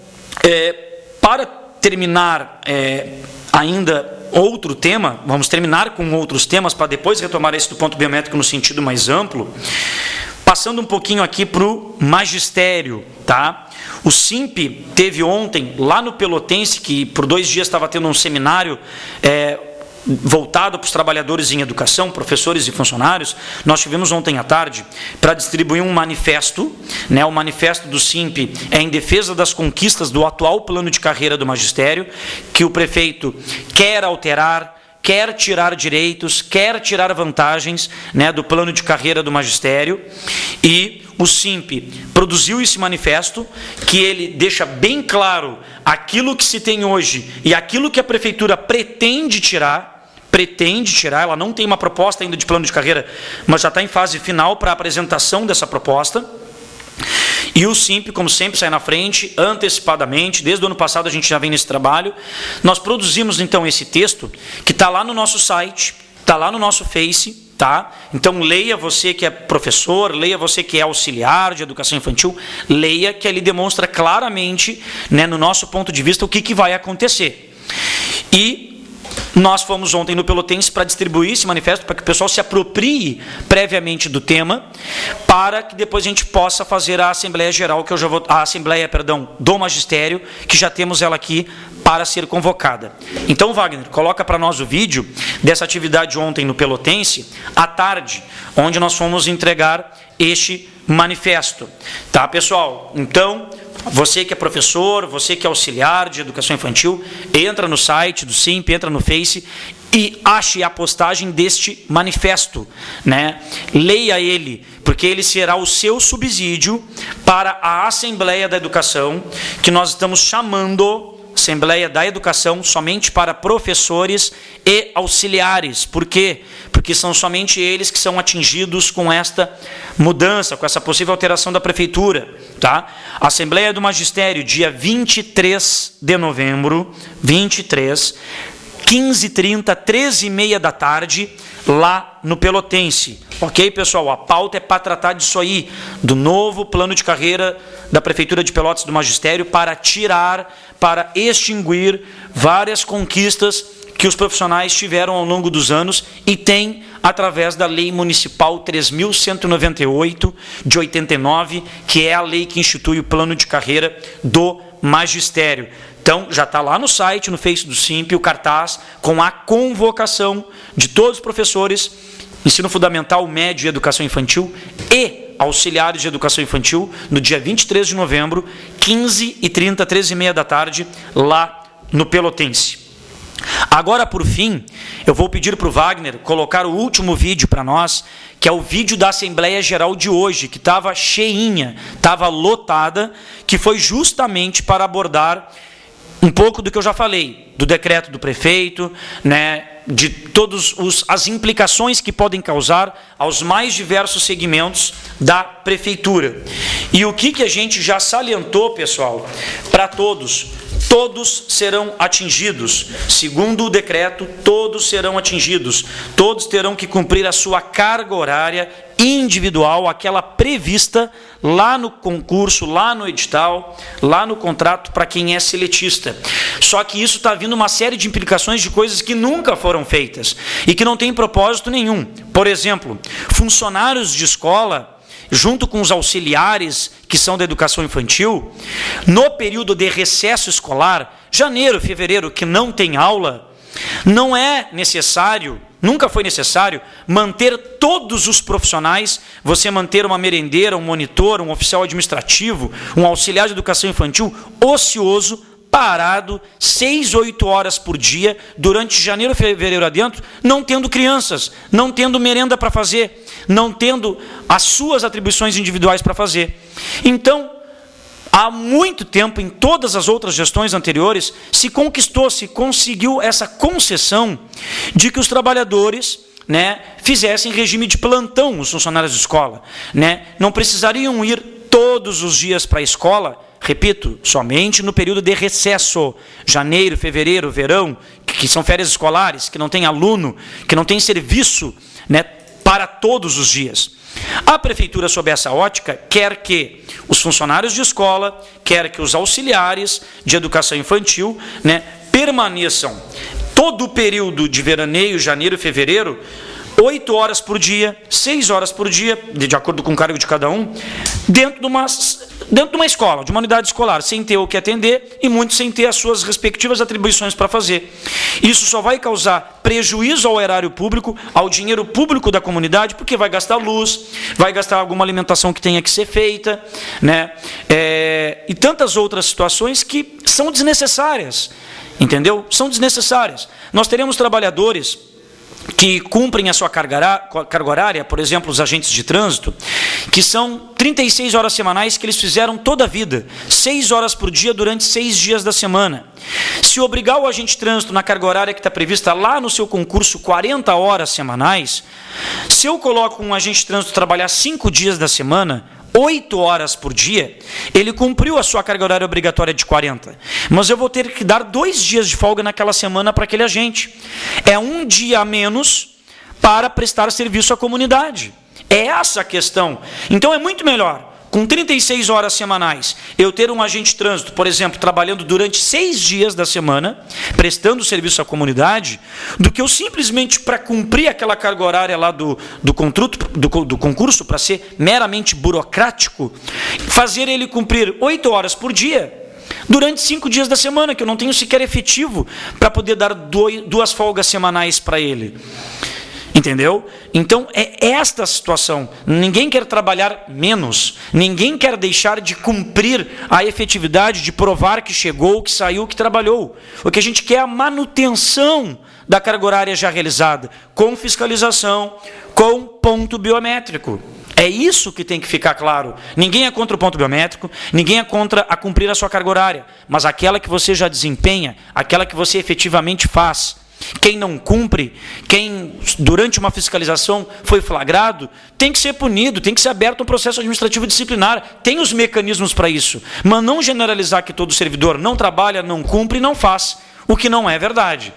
para terminar ainda outro tema, vamos terminar com outros temas para depois retomar esse do ponto biométrico no sentido mais amplo, passando um pouquinho aqui para o magistério, tá? O SIMP teve ontem, lá no Pelotense, que por 2 dias estava tendo um seminário voltado para os trabalhadores em educação, professores e funcionários. Nós tivemos ontem à tarde para distribuir um manifesto, né? O manifesto do SIMP é em defesa das conquistas do atual plano de carreira do magistério, que o prefeito quer alterar, quer tirar direitos, quer tirar vantagens, né, do plano de carreira do magistério, e o SIMP produziu esse manifesto, que ele deixa bem claro aquilo que se tem hoje e aquilo que a prefeitura pretende tirar, ela não tem uma proposta ainda de plano de carreira, mas já está em fase final para a apresentação dessa proposta. E o SIMP, como sempre, sai na frente, antecipadamente. Desde o ano passado a gente já vem nesse trabalho. Nós produzimos, então, esse texto, que está lá no nosso site, está lá no nosso Face, tá? Então, leia você que é professor, leia você que é auxiliar de educação infantil, leia, que ali demonstra claramente, né, no nosso ponto de vista, o que vai acontecer. E nós fomos ontem no Pelotense para distribuir esse manifesto, para que o pessoal se aproprie previamente do tema, para que depois a gente possa fazer a Assembleia Geral, que eu já vou, a Assembleia, do Magistério, que já temos ela aqui para ser convocada. Então, Wagner, coloca para nós o vídeo dessa atividade ontem no Pelotense, à tarde, onde nós fomos entregar este manifesto. Tá, pessoal? Então, você que é professor, você que é auxiliar de educação infantil, entra no site do SIMP, entra no Face e ache a postagem deste manifesto, né? Leia ele, porque ele será o seu subsídio para a Assembleia da Educação, que nós estamos chamando Assembleia da Educação somente para professores e auxiliares. Por quê? Porque são somente eles que são atingidos com esta mudança, com essa possível alteração da prefeitura. Tá? Assembleia do Magistério, dia 23 de novembro, 15h30, 13h30 da tarde, lá no Pelotense. Ok, pessoal? A pauta é para tratar disso aí, do novo plano de carreira da Prefeitura de Pelotas do Magistério, para tirar, para extinguir várias conquistas que os profissionais tiveram ao longo dos anos e têm através da Lei Municipal 3.198 de 89, que é a lei que institui o plano de carreira do magistério. Então, já está lá no site, no Face do SIMP, o cartaz com a convocação de todos os professores, ensino fundamental, médio e educação infantil e auxiliares de educação infantil, no dia 23 de novembro, 15h30, 13h30 da tarde, lá no Pelotense. Agora, por fim, eu vou pedir para o Wagner colocar o último vídeo para nós, que é o vídeo da Assembleia Geral de hoje, que estava cheinha, estava lotada, que foi justamente para abordar um pouco do que eu já falei, do decreto do prefeito, né, de todas as implicações que podem causar aos mais diversos segmentos da prefeitura. E o que a gente já salientou, pessoal, para todos serão atingidos. Segundo o decreto, todos serão atingidos. Todos terão que cumprir a sua carga horária individual, aquela prevista lá no concurso, lá no edital, lá no contrato para quem é seletista. Só que isso está vindo uma série de implicações de coisas que nunca foram feitas e que não tem propósito nenhum. Por exemplo, funcionários de escola, junto com os auxiliares que são da educação infantil, no período de recesso escolar, janeiro, fevereiro, que não tem aula, não é necessário, nunca foi necessário, manter todos os profissionais, você manter uma merendeira, um monitor, um oficial administrativo, um auxiliar de educação infantil, ocioso, parado, 6, 8 horas por dia, durante janeiro, fevereiro adentro, não tendo crianças, não tendo merenda para fazer, não tendo as suas atribuições individuais para fazer. Então, há muito tempo, em todas as outras gestões anteriores, se conseguiu essa concessão de que os trabalhadores né, fizessem regime de plantão os funcionários de escola, né, não precisariam ir todos os dias para a escola, repito, somente no período de recesso, janeiro, fevereiro, verão, que são férias escolares, que não tem aluno, que não tem serviço, né, para todos os dias. A prefeitura, sob essa ótica, quer que os funcionários de escola, quer que os auxiliares de educação infantil, né, permaneçam todo o período de veraneio, janeiro e fevereiro, 8 horas por dia, 6 horas por dia, de acordo com o cargo de cada um, dentro de uma escola, de uma unidade escolar, sem ter o que atender e muitos sem ter as suas respectivas atribuições para fazer. Isso só vai causar prejuízo ao erário público, ao dinheiro público da comunidade, porque vai gastar luz, vai gastar alguma alimentação que tenha que ser feita, né? E tantas outras situações que são desnecessárias, entendeu? São desnecessárias. Nós teremos trabalhadores que cumprem a sua carga horária, por exemplo, os agentes de trânsito, que são 36 horas semanais que eles fizeram toda a vida, 6 horas por dia durante 6 dias da semana. Se obrigar o agente de trânsito na carga horária que está prevista lá no seu concurso 40 horas semanais, se eu coloco um agente de trânsito trabalhar 5 dias da semana, 8 horas por dia, ele cumpriu a sua carga horária obrigatória de 40. Mas eu vou ter que dar 2 dias de folga naquela semana para aquele agente. É um dia a menos para prestar serviço à comunidade. É essa a questão. Então é muito melhor, com 36 horas semanais, eu ter um agente de trânsito, por exemplo, trabalhando durante 6 dias da semana, prestando serviço à comunidade, do que eu simplesmente, para cumprir aquela carga horária lá do concurso, para ser meramente burocrático, fazer ele cumprir 8 horas por dia, durante 5 dias da semana, que eu não tenho sequer efetivo para poder dar 2 folgas semanais para ele. Entendeu? Então, é esta a situação. Ninguém quer trabalhar menos. Ninguém quer deixar de cumprir a efetividade, de provar que chegou, que saiu, que trabalhou. O que a gente quer é a manutenção da carga horária já realizada, com fiscalização, com ponto biométrico. É isso que tem que ficar claro. Ninguém é contra o ponto biométrico, ninguém é contra a cumprir a sua carga horária, mas aquela que você já desempenha, aquela que você efetivamente faz. Quem não cumpre, quem durante uma fiscalização foi flagrado, tem que ser punido, tem que ser aberto um processo administrativo disciplinar, tem os mecanismos para isso, mas não generalizar que todo servidor não trabalha, não cumpre e não faz, o que não é verdade.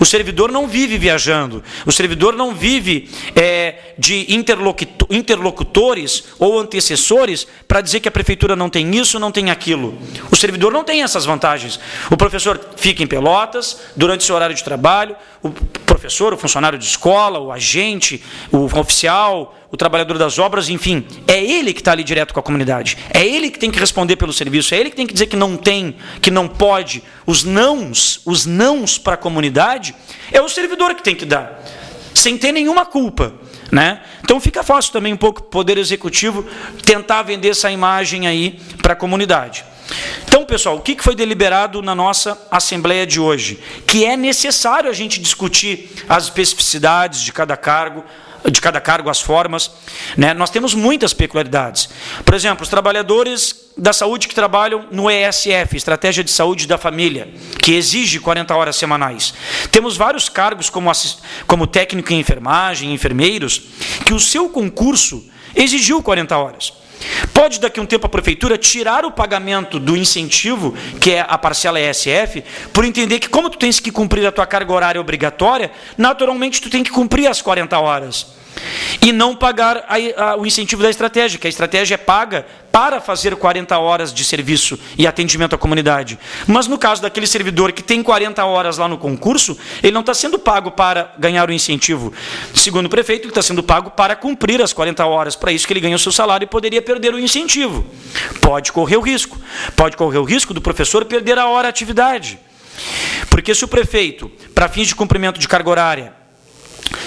O servidor não vive viajando, o servidor não vive de interlocutores ou antecessores para dizer que a prefeitura não tem isso, não tem aquilo. O servidor não tem essas vantagens. O professor fica em Pelotas durante seu horário de trabalho, o professor, o funcionário de escola, o agente, o oficial, o trabalhador das obras, enfim, é ele que está ali direto com a comunidade. É ele que tem que responder pelo serviço, é ele que tem que dizer que não tem, que não pode. Os nãos para a comunidade, é o servidor que tem que dar, sem ter nenhuma culpa, né? Então fica fácil também um pouco o Poder Executivo tentar vender essa imagem aí para a comunidade. Então, pessoal, o que foi deliberado na nossa Assembleia de hoje? Que é necessário a gente discutir as especificidades de cada cargo, as formas, né? Nós temos muitas peculiaridades. Por exemplo, os trabalhadores da saúde que trabalham no ESF, Estratégia de Saúde da Família, que exige 40 horas semanais. Temos vários cargos como técnico em enfermagem, enfermeiros, que o seu concurso exigiu 40 horas. Pode, daqui a um tempo, a prefeitura tirar o pagamento do incentivo, que é a parcela ESF, por entender que, como tu tens que cumprir a tua carga horária obrigatória, naturalmente tu tem que cumprir as 40 horas. E não pagar o incentivo da estratégia, que a estratégia é paga para fazer 40 horas de serviço e atendimento à comunidade. Mas no caso daquele servidor que tem 40 horas lá no concurso, ele não está sendo pago para ganhar o incentivo. Segundo o prefeito, ele está sendo pago para cumprir as 40 horas. Para isso que ele ganha o seu salário e poderia perder o incentivo. Pode correr o risco. Pode correr o risco do professor perder a hora atividade. Porque se o prefeito, para fins de cumprimento de carga horária,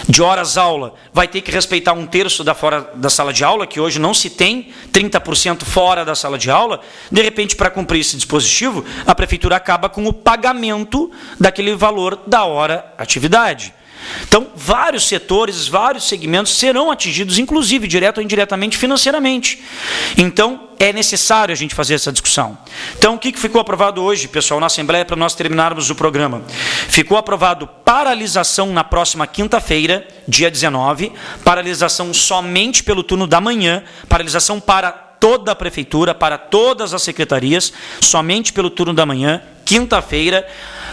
de horas-aula, vai ter que respeitar 1/3 fora da sala de aula, que hoje não se tem 30% fora da sala de aula, de repente, para cumprir esse dispositivo, a prefeitura acaba com o pagamento daquele valor da hora atividade. Então, vários setores, vários segmentos serão atingidos, inclusive, direto ou indiretamente, financeiramente. Então, é necessário a gente fazer essa discussão. Então, o que ficou aprovado hoje, pessoal, na Assembleia, para nós terminarmos o programa? Ficou aprovado paralisação na próxima quinta-feira, dia 19, paralisação somente pelo turno da manhã, paralisação para toda a prefeitura, para todas as secretarias, somente pelo turno da manhã, quinta-feira,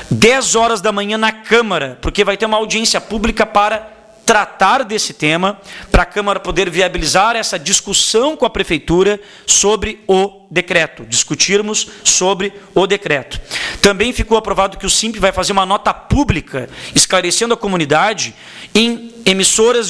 10 horas da manhã na Câmara, porque vai ter uma audiência pública para tratar desse tema, para a Câmara poder viabilizar essa discussão com a Prefeitura sobre o decreto, discutirmos sobre o decreto. Também ficou aprovado que o SIMP vai fazer uma nota pública, esclarecendo a comunidade em emissora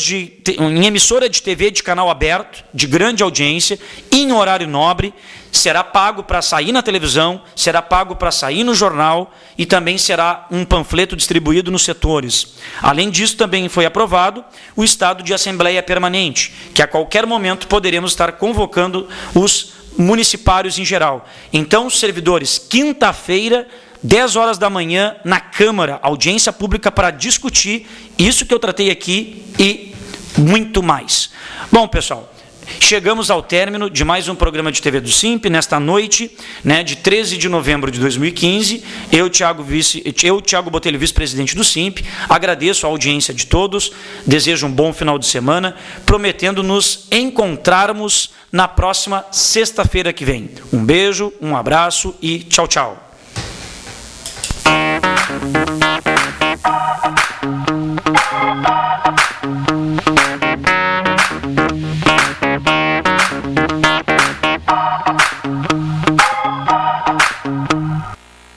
de TV de canal aberto, de grande audiência, em horário nobre, será pago para sair na televisão, será pago para sair no jornal e também será um panfleto distribuído nos setores. Além disso, também foi aprovado o estado de Assembleia Permanente, que a qualquer momento poderemos estar convocando os municipários em geral. Então, servidores, quinta-feira, 10 horas da manhã, na Câmara, audiência pública para discutir isso que eu tratei aqui e muito mais. Bom, pessoal, chegamos ao término de mais um programa de TV do SIMP, nesta noite, de 13 de novembro de 2015. Eu, Thiago Botelho, vice-presidente do SIMP, agradeço a audiência de todos, desejo um bom final de semana, prometendo nos encontrarmos na próxima sexta-feira que vem. Um beijo, um abraço e tchau, tchau.